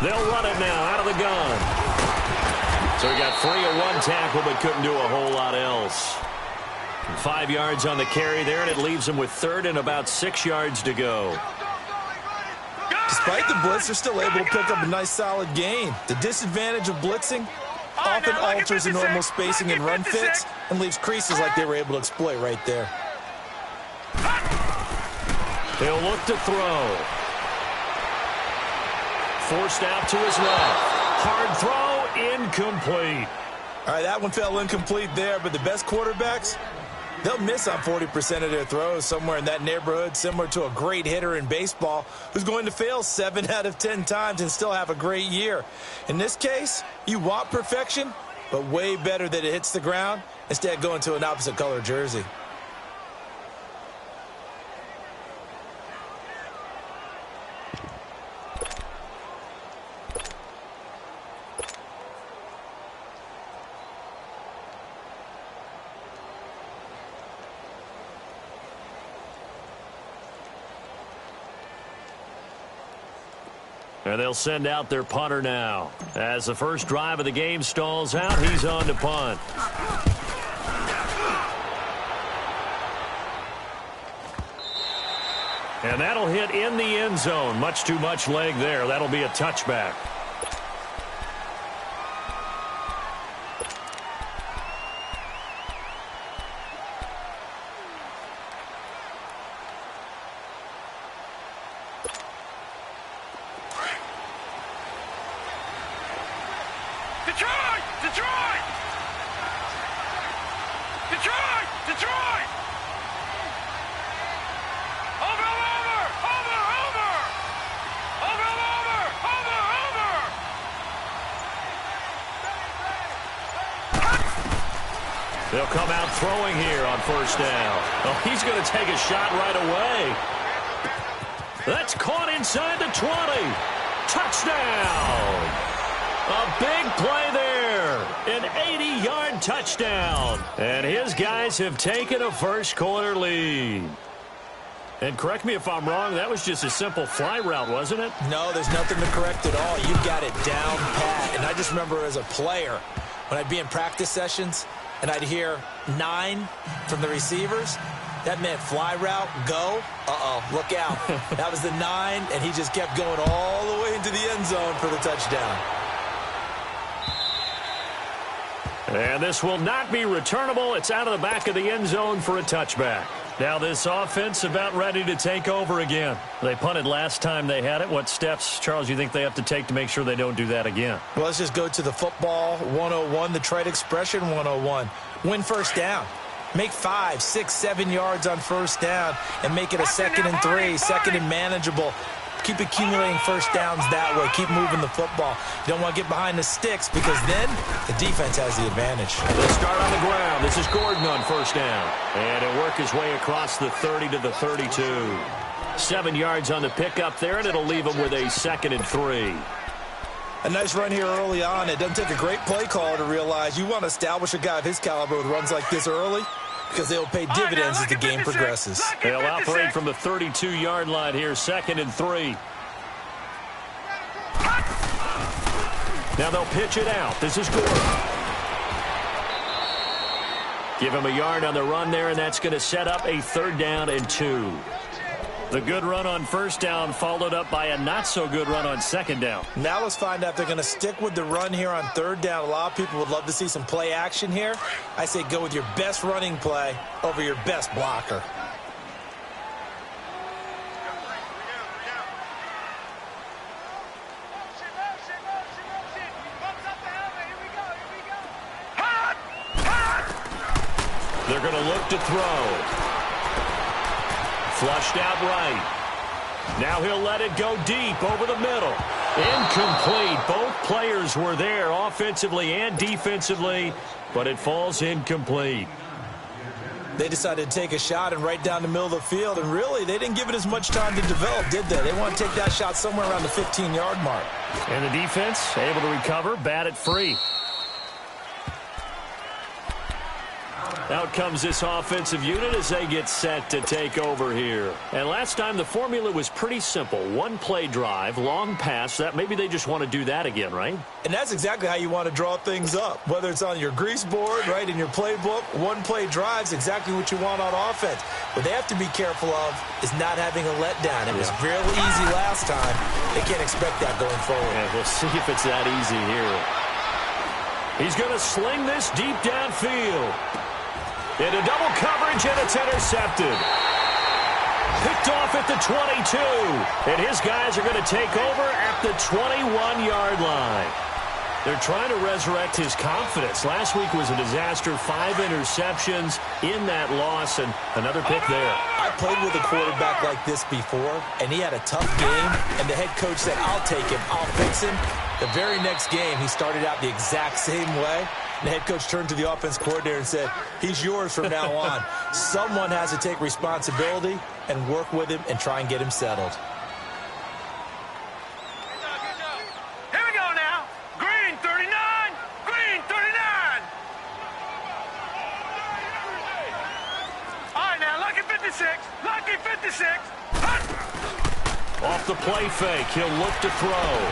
Speaker 1: They'll run it now out of the gun. So he got free of 1 tackle but couldn't do a whole lot else. 5 yards on the carry there, and it leaves them with 3rd and about 6 yards to go.
Speaker 2: Despite the blitz, they're still able to pick up a nice solid gain. The disadvantage of blitzing often alters the normal spacing and run fits and leaves creases like they were able to exploit right there.
Speaker 1: He'll look to throw. Forced out to his left. Hard throw, incomplete.
Speaker 2: All right, that one fell incomplete there, but the best quarterbacks, they'll miss on 40% of their throws, somewhere in that neighborhood, similar to a great hitter in baseball who's going to fail 7 out of 10 times and still have a great year. In this case, you want perfection, but way better that it hits the ground instead of going to an opposite color jersey.
Speaker 1: And they'll send out their punter now. As the first drive of the game stalls out, he's on to punt. And that'll hit in the end zone. Much too much leg there. That'll be a touchback. They'll come out throwing here on first down. Oh, he's going to take a shot right away. That's caught inside the 20. Touchdown. A big play there. An 80-yard touchdown. And his guys have taken a first-quarter lead. And correct me if I'm wrong, that was just a simple fly route, wasn't it?
Speaker 2: No, there's nothing to correct at all. You've got it down pat. And I just remember as a player, when I'd be in practice sessions, and I'd hear 9 from the receivers, that meant fly route, go, look out. That was the 9, and he just kept going all the way into the end zone for the touchdown.
Speaker 1: And this will not be returnable. It's out of the back of the end zone for a touchback. Now this offense about ready to take over again. They punted last time they had it. What steps, Charles, you think they have to take to make sure they don't do that again?
Speaker 2: Well, let's just go to the football 101, the trade expression 101. Win first down. Make 5, 6, 7 yards on first down and make it a 2nd and 3, 2nd and manageable. Keep accumulating first downs that way. Keep moving the football. You don't want to get behind the sticks because then the defense has the advantage.
Speaker 1: They'll start on the ground. This is Gordon on first down. And he'll work his way across the 30 to the 32. 7 yards on the pickup there, and it'll leave him with a 2nd and 3.
Speaker 2: A nice run here early on. It doesn't take a great play caller to realize you want to establish a guy of his caliber with runs like this early because they'll pay dividends as the game progresses.
Speaker 1: They'll operate from the 32-yard line here, 2nd and 3. Now they'll pitch it out. This is Gordon. Give him a yard on the run there, and that's going to set up a 3rd down and 2. The good run on first down followed up by a not-so-good run on 2nd down.
Speaker 2: Now let's find out if they're going to stick with the run here on 3rd down. A lot of people would love to see some play action here. I say go with your best running play over your best blocker.
Speaker 1: They're going to look to throw. Flushed out right. Now he'll let it go deep over the middle. Incomplete. Both players were there offensively and defensively, but it falls incomplete.
Speaker 2: They decided to take a shot and right down the middle of the field, and really they didn't give it as much time to develop, did they? They want to take that shot somewhere around the 15-yard mark.
Speaker 1: And the defense able to recover, bat it free. Out comes this offensive unit as they get set to take over here. And last time the formula was pretty simple. 1-play drive, long pass. That maybe they just want to do that again, right?
Speaker 2: And that's exactly how you want to draw things up. Whether it's on your grease board, right, in your playbook, 1-play drive's exactly what you want on offense. What they have to be careful of is not having a letdown. It was real easy last time. They can't expect that going forward.
Speaker 1: And we'll see if it's that easy here. He's going to sling this deep downfield. Into double coverage, and it's intercepted. Picked off at the 22. And his guys are going to take over at the 21-yard line. They're trying to resurrect his confidence. Last week was a disaster. 5 interceptions in that loss, and another pick there.
Speaker 2: I played with a quarterback like this before, and he had a tough game, and the head coach said, I'll take him, I'll fix him. The very next game, he started out the exact same way. The head coach turned to the offense coordinator and said, he's yours from now on. Someone has to take responsibility and work with him and try and get him settled.
Speaker 3: Here we go now. Green 39. Green 39. All right, now, lucky 56. Lucky 56.
Speaker 1: Off the play fake, he'll look to throw.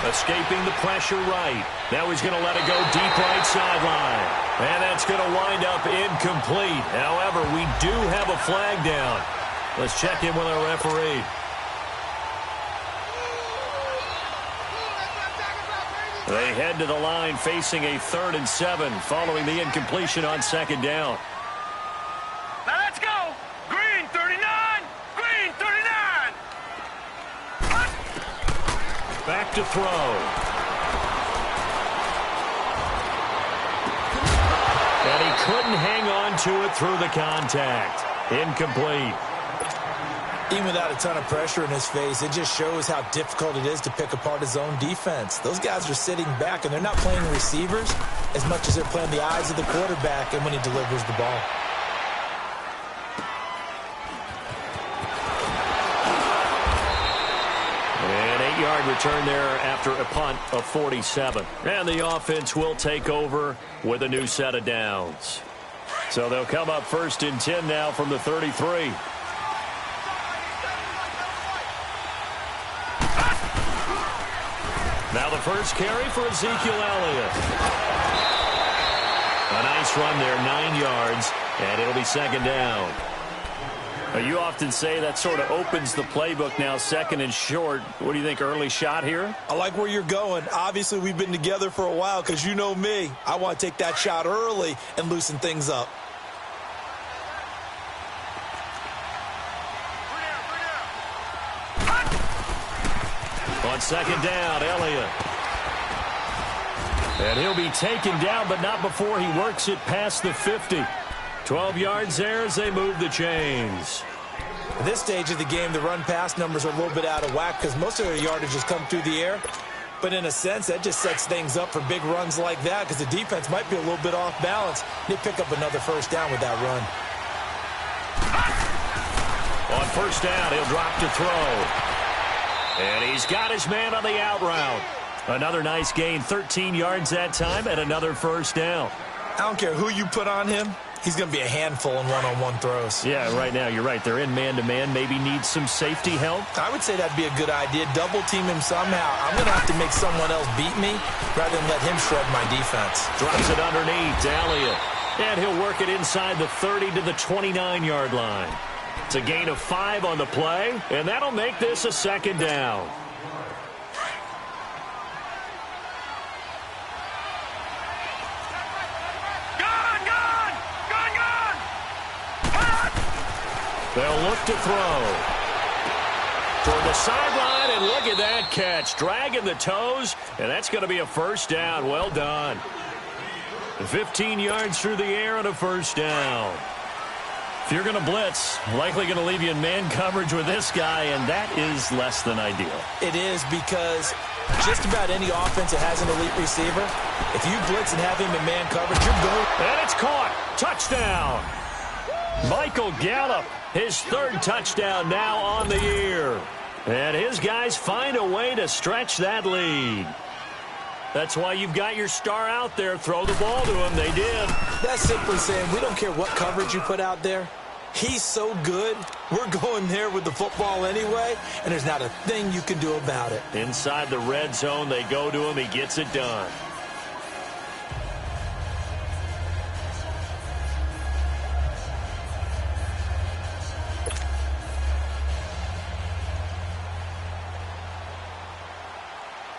Speaker 1: Escaping the pressure right. Now he's going to let it go deep right sideline. And that's going to wind up incomplete. However, we do have a flag down. Let's check in with our referee. They head to the line facing a 3rd and 7 following the incompletion on 2nd down.
Speaker 3: Now let's go. Green 39. Green 39.
Speaker 1: Back to throw. And he couldn't hang on to it through the contact. Incomplete.
Speaker 2: Even without a ton of pressure in his face, it just shows how difficult it is to pick apart his own defense. Those guys are sitting back, and they're not playing receivers as much as they're playing the eyes of the quarterback and when he delivers the ball.
Speaker 1: An 8-yard return there after a punt of 47. And the offense will take over with a new set of downs. So they'll come up 1st and 10 now from the 33. Now the first carry for Ezekiel Elliott. A nice run there, 9 yards, and it'll be 2nd down. You often say that sort of opens the playbook now, 2nd and short. What do you think, early shot here?
Speaker 2: I like where you're going. Obviously, we've been together for a while because you know me. I want to take that shot early and loosen things up.
Speaker 1: On 2nd down, Elliott. And he'll be taken down, but not before he works it past the 50. 12 yards there as they move the chains.
Speaker 2: At this stage of the game, the run-pass numbers are a little bit out of whack because most of their yardage has come through the air. But in a sense, that just sets things up for big runs like that because the defense might be a little bit off balance. They pick up another 1st down with that run.
Speaker 1: On 1st down, he'll drop to throw. And he's got his man on the out route. Another nice gain, 13 yards that time, and another 1st down.
Speaker 2: I don't care who you put on him. He's going to be a handful in one-on-one throws.
Speaker 1: Yeah, right now, you're right. They're in man-to-man. Maybe needs some safety help.
Speaker 2: I would say that'd be a good idea. Double-team him somehow. I'm going to have to make someone else beat me rather than let him shred my defense.
Speaker 1: Drops it underneath to Elliott. And he'll work it inside the 30 to the 29-yard line. It's a gain of 5 on the play, and that'll make this a 2nd down. They'll look to throw. Toward the sideline, and look at that catch. Dragging the toes, and that's going to be a 1st down. Well done. 15 yards through the air and a 1st down. If you're going to blitz, likely going to leave you in man coverage with this guy, and that is less than ideal.
Speaker 2: It is because just about any offense that has an elite receiver, if you blitz and have him in man coverage, you're going.
Speaker 1: And it's caught. Touchdown. Michael Gallup, his 3rd touchdown now on the year. And his guys find a way to stretch that lead. That's why you've got your star out there. Throw the ball to him. They did.
Speaker 2: That's simply saying we don't care what coverage you put out there. He's so good. We're going there with the football anyway, and there's not a thing you can do about it.
Speaker 1: Inside the red zone, they go to him. He gets it done.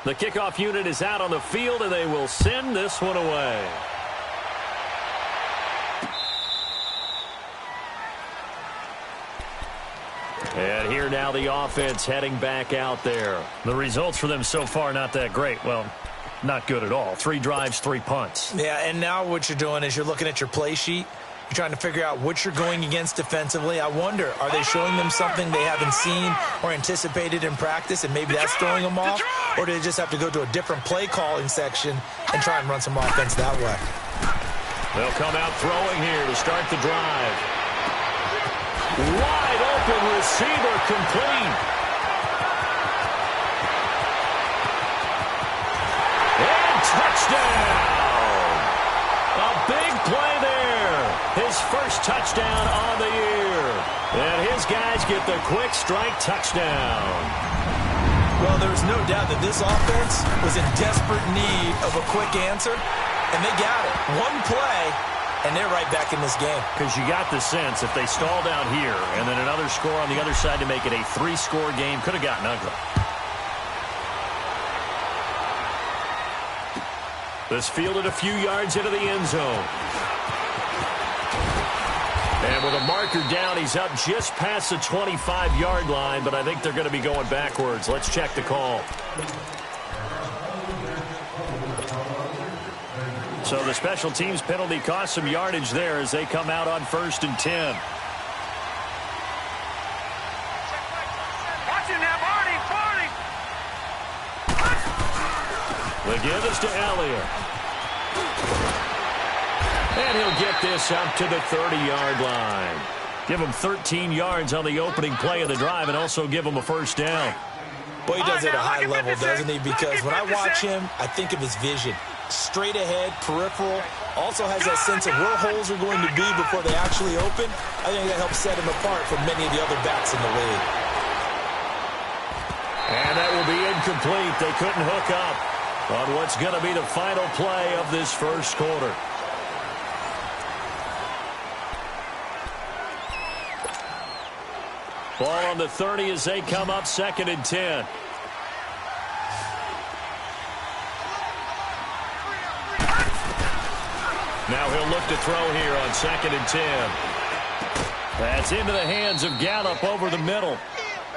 Speaker 1: The kickoff unit is out on the field, and they will send this one away. And here now the offense heading back out there. The results for them so far not that great. Well, not good at all. 3 drives, 3 punts.
Speaker 2: Yeah, and now what you're doing is you're looking at your play sheet. You're trying to figure out what you're going against defensively. I wonder, are they showing them something they haven't seen or anticipated in practice, and maybe that's throwing them off? Or do they just have to go to a different play calling section and try and run some offense that way?
Speaker 1: They'll come out throwing here to start the drive. Wide open receiver, complete. And touchdown! A big play there. His 1st touchdown on the year. And his guys get the quick strike touchdown.
Speaker 2: Well, there's no doubt that this offense was in desperate need of a quick answer, and they got it. One play, and they're right back in this game.
Speaker 1: Because you got the sense if they stalled out here and then another score on the other side to make it a 3-score game, could have gotten ugly. This fielded a few yards into the end zone. And with a marker down, he's up just past the 25-yard line, but I think they're going to be going backwards. Let's check the call. So the special teams penalty cost some yardage there as they come out on 1st and 10. The give is to Elliott. And he'll get this up to the 30-yard line. Give him 13 yards on the opening play of the drive and also give him a first down.
Speaker 2: Boy, he does it at a high level, doesn't he? Because when I watch him, I think of his vision. Straight ahead, peripheral. Also has that sense of where holes are going to be before they actually open. I think that helps set him apart from many of the other backs in the league.
Speaker 1: And that will be incomplete. They couldn't hook up on what's going to be the final play of this first quarter. Ball on the 30 as they come up 2nd and 10. Now he'll look to throw here on 2nd and 10. That's into the hands of Gallup over the middle.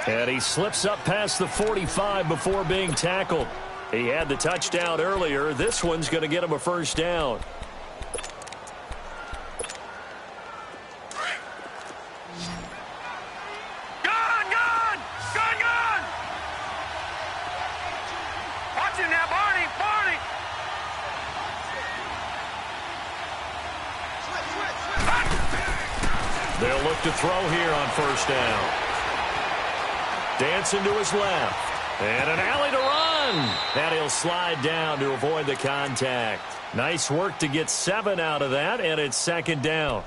Speaker 1: And he slips up past the 45 before being tackled. He had the touchdown earlier. This one's going to get him a first down. They'll look to throw here on first down. Dancing to his left. And an alley to run. And he'll slide down to avoid the contact. Nice work to get 7 out of that, and it's 2nd down.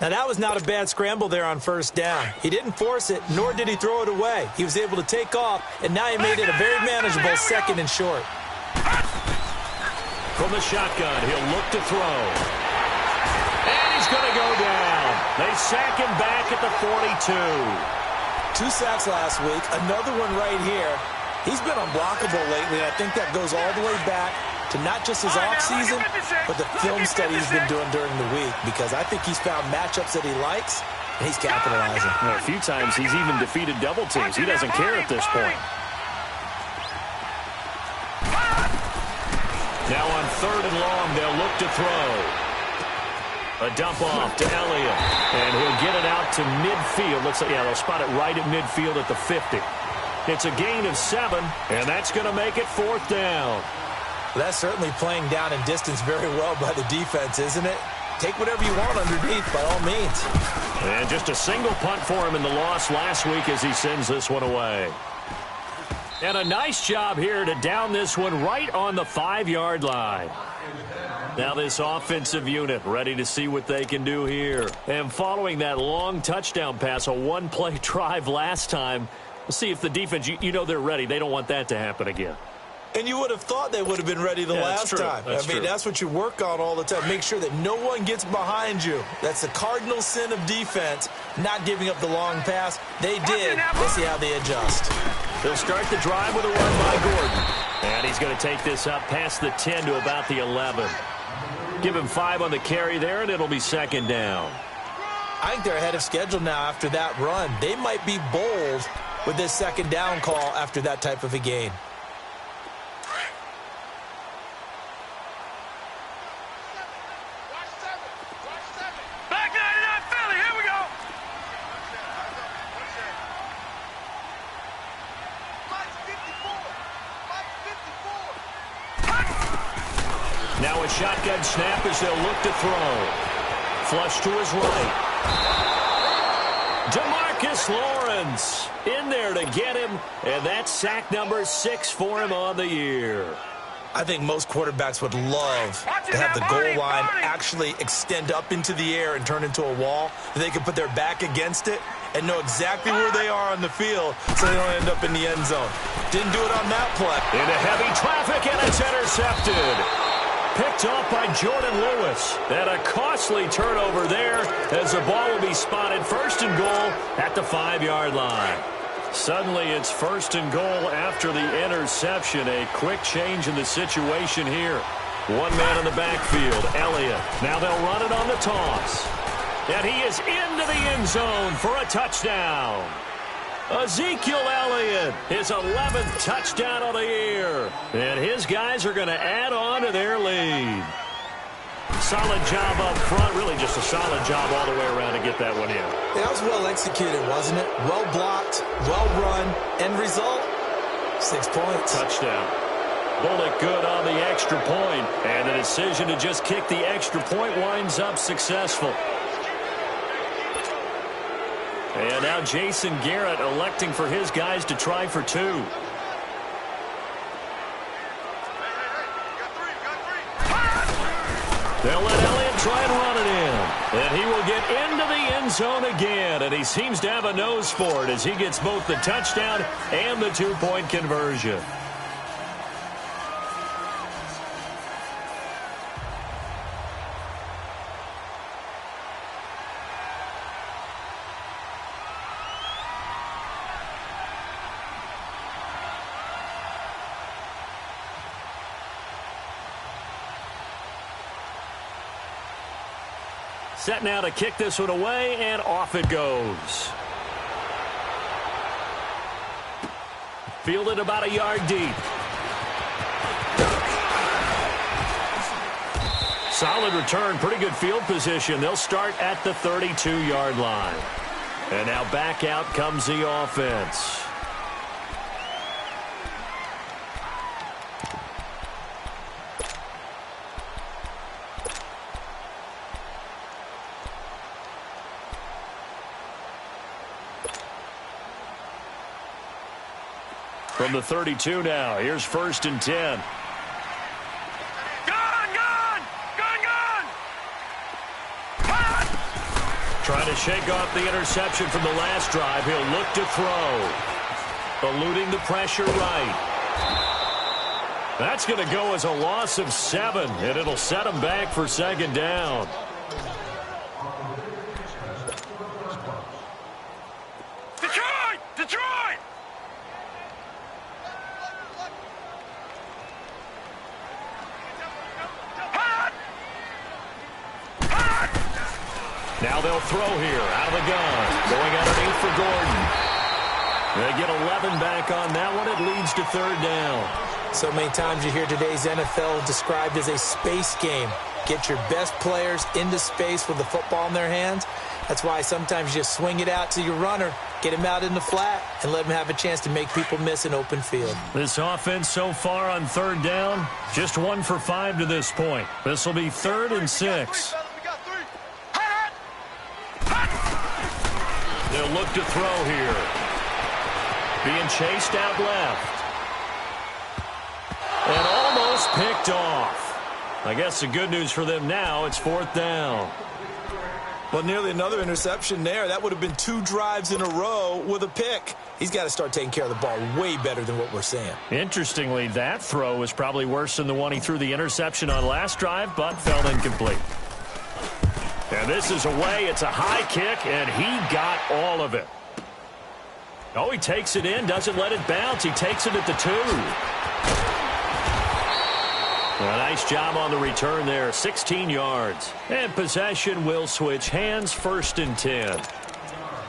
Speaker 2: Now, that was not a bad scramble there on first down. He didn't force it, nor did he throw it away. He was able to take off, and now he made it a very manageable 2nd and short.
Speaker 1: From the shotgun, he'll look to throw. And he's going to go down. They sack him back at the 42.
Speaker 2: 2 sacks last week, another one right here. He's been unblockable lately, and I think that goes all the way back to not just his offseason, but the film study he's been doing during the week, because I think he's found matchups that he likes, and he's capitalizing.
Speaker 1: Well, a few times he's even defeated double teams. He doesn't care at this point. Now on 3rd and long, they'll look to throw. A dump off to Elliott, and he'll get it out to midfield. Looks like, yeah, they'll spot it right at midfield at the 50. It's a gain of 7, and that's going to make it 4th down.
Speaker 2: Well, that's certainly playing down in distance very well by the defense, isn't it? Take whatever you want underneath, by all means.
Speaker 1: And just a single punt for him in the loss last week as he sends this one away. And a nice job here to down this one right on the 5-yard line. Now this offensive unit ready to see what they can do here. And following that long touchdown pass, a one-play drive last time, we'll see if the defense, you know they're ready. They don't want that to happen again.
Speaker 2: And you would have thought they would have been ready the last time. That's what you work on all the time. Make sure that no one gets behind you. That's the cardinal sin of defense, not giving up the long pass. They did. Let's see how they adjust.
Speaker 1: They'll start the drive with a run by Gordon. And he's going to take this up past the 10 to about the 11. Give him 5 on the carry there, and it'll be 2nd down.
Speaker 2: I think they're ahead of schedule now after that run. They might be bold with this 2nd down call after that type of a gain.
Speaker 1: Now a shotgun snap as they'll look to throw. Flush to his right. DeMarcus Lawrence in there to get him, and that's sack number 6 for him on the year.
Speaker 2: I think most quarterbacks would love to have the goal line actually extend up into the air and turn into a wall. They can put their back against it and know exactly where they are on the field so they don't end up in the end zone. Didn't do it on that play.
Speaker 1: Into heavy traffic, and it's intercepted. Picked off by Jordan Lewis. And a costly turnover there as the ball will be spotted 1st and goal at the 5-yard line. Suddenly it's 1st and goal after the interception. A quick change in the situation here. One man in the backfield, Elliott. Now they'll run it on the toss. And he is into the end zone for a touchdown. Ezekiel Elliott, his 11th touchdown of the year. And his guys are going to add on to their lead. Solid job up front. Really just a solid job all the way around to get that one in.
Speaker 2: Yeah, that was well executed, wasn't it? Well blocked, well run. End result, 6 points.
Speaker 1: Touchdown. Bullock good on the extra point, and the decision to just kick the extra point winds up successful. And now Jason Garrett electing for his guys to try for two. They'll let Elliott try and run it in. And he will get into the end zone again. And he seems to have a nose for it as he gets both the touchdown and the two-point conversion. Set now to kick this one away, and off it goes. Fielded about a yard deep. Solid return, pretty good field position. They'll start at the 32-yard line. And now back out comes the offense. From the 32 now, here's 1st and 10.
Speaker 3: Gone!
Speaker 1: Trying to shake off the interception from the last drive. He'll look to throw. Eluding the pressure right. That's going to go as a loss of 7, and it'll set him back for 2nd down.
Speaker 3: Detroit!
Speaker 1: Now they'll throw here out of the gun. Going underneath for Gordon. They get 11 back on that one. It leads to 3rd down.
Speaker 2: So many times you hear today's NFL described as a space game. Get your best players into space with the football in their hands. That's why sometimes you just swing it out to your runner, get him out in the flat, and let him have a chance to make people miss an open field.
Speaker 1: This offense so far on 3rd down, just 1 for 5 to this point. This will be 3rd and 6. They'll look to throw here. Being chased out left. And almost picked off. I guess the good news for them now, it's 4th down.
Speaker 2: Well, nearly another interception there. That would have been 2 drives in a row with a pick. He's got to start taking care of the ball way better than what we're seeing.
Speaker 1: Interestingly, that throw was probably worse than the one he threw the interception on last drive, but fell incomplete. And this is away. It's a high kick, and he got all of it. Oh, he takes it in, doesn't let it bounce. He takes it at the 2. A nice job on the return there, 16 yards. And possession will switch hands, 1st and 10.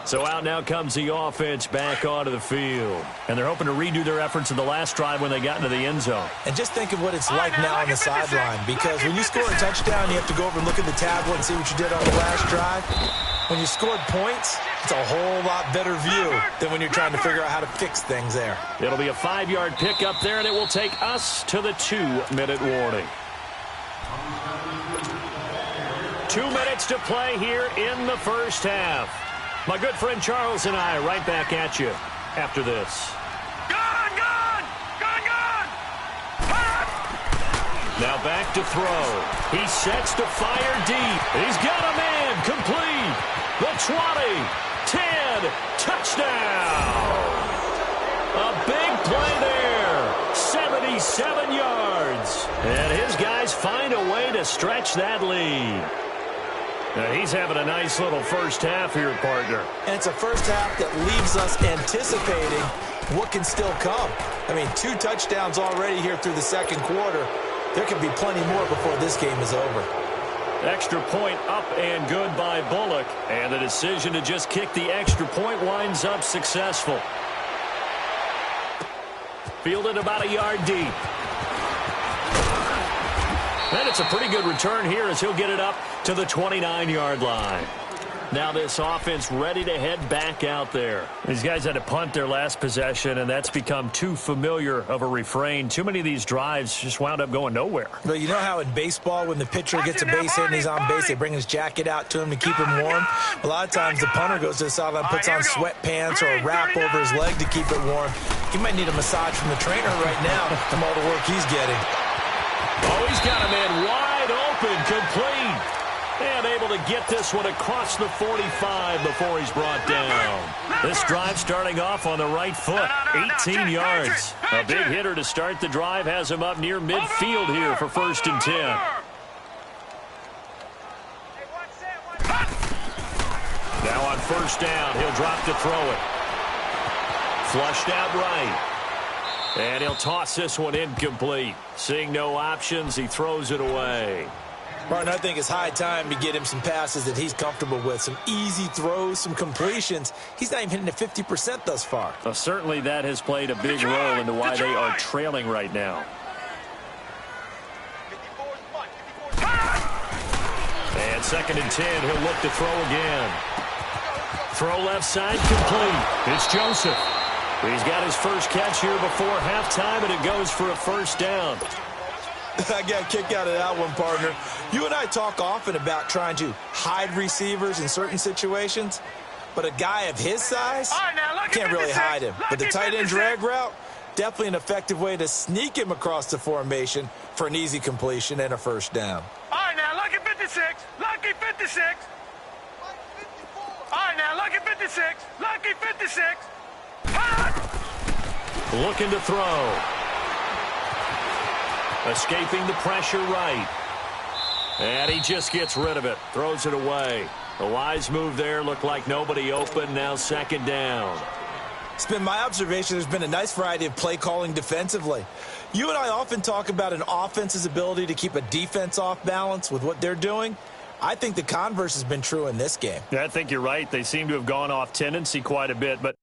Speaker 1: So out now comes the offense back onto the field. And they're hoping to redo their efforts in the last drive when they got into the end zone.
Speaker 2: And just think of what it's like now on the sideline. Because when you score a touchdown, you have to go over and look at the tablet and see what you did on the last drive. When you scored points, it's a whole lot better view than when you're trying to figure out how to fix things there.
Speaker 1: It'll be a 5-yard pickup there, and it will take us to the 2-minute warning. 2 minutes to play here in the first half. My good friend Charles and I right back at you after this.
Speaker 3: Gone!
Speaker 1: Now back to throw. He sets to fire deep. He's got a man complete. The 20, 10, touchdown. A big play there. 77 yards. And his guys find a way to stretch that lead. Now he's having a nice little first half here, partner.
Speaker 2: And it's a first half that leaves us anticipating what can still come. I mean, 2 touchdowns already here through the 2nd quarter. There could be plenty more before this game is over.
Speaker 1: Extra point up and good by Bullock. And the decision to just kick the extra point winds up successful. Fielded about a yard deep. And it's a pretty good return here as he'll get it up to the 29-yard line. Now this offense ready to head back out there. These guys had to punt their last possession, and that's become too familiar of a refrain. Too many of these drives just wound up going nowhere.
Speaker 2: Well, you know how in baseball, when the pitcher gets a base hit and he's on base, they bring his jacket out to him to keep him warm? A lot of times the punter goes to the sideline, puts on sweatpants or a wrap over his leg to keep it warm. He might need a massage from the trainer right now from all the work he's getting.
Speaker 1: Oh, he's got a man wide open, complete. And able to get this one across the 45 before he's brought down. This drive starting off on the right foot, 18 yards. A big hitter to start the drive has him up near midfield here for 1st and 10. Now on 1st down, he'll drop to throw it. Flushed out right. And he'll toss this one incomplete. Seeing no options, he throws it away.
Speaker 2: Martin, I think it's high time to get him some passes that he's comfortable with. Some easy throws, some completions. He's not even hitting at 50% thus far.
Speaker 1: Well, certainly that has played a big role into why they are trailing right now. And 2nd and 10, he'll look to throw again. Throw left side, complete. It's Joseph. He's got his first catch here before halftime, and it goes for a 1st down.
Speaker 2: I got a kick out of that one, partner. You and I talk often about trying to hide receivers in certain situations, but a guy of his size can't really hide him. But the tight end drag route, definitely an effective way to sneak him across the formation for an easy completion and a 1st down.
Speaker 3: All right, now, lucky 56. Lucky 56. All right, now, lucky 56. Lucky 56.
Speaker 1: Looking to throw. Escaping the pressure right. And he just gets rid of it. Throws it away. A wise move there. Looked like nobody open. Now 2nd down.
Speaker 2: It's been my observation there's been a nice variety of play calling defensively. You and I often talk about an offense's ability to keep a defense off balance with what they're doing. I think the converse has been true in this game.
Speaker 1: Yeah, I think you're right. They seem to have gone off tendency quite a bit. But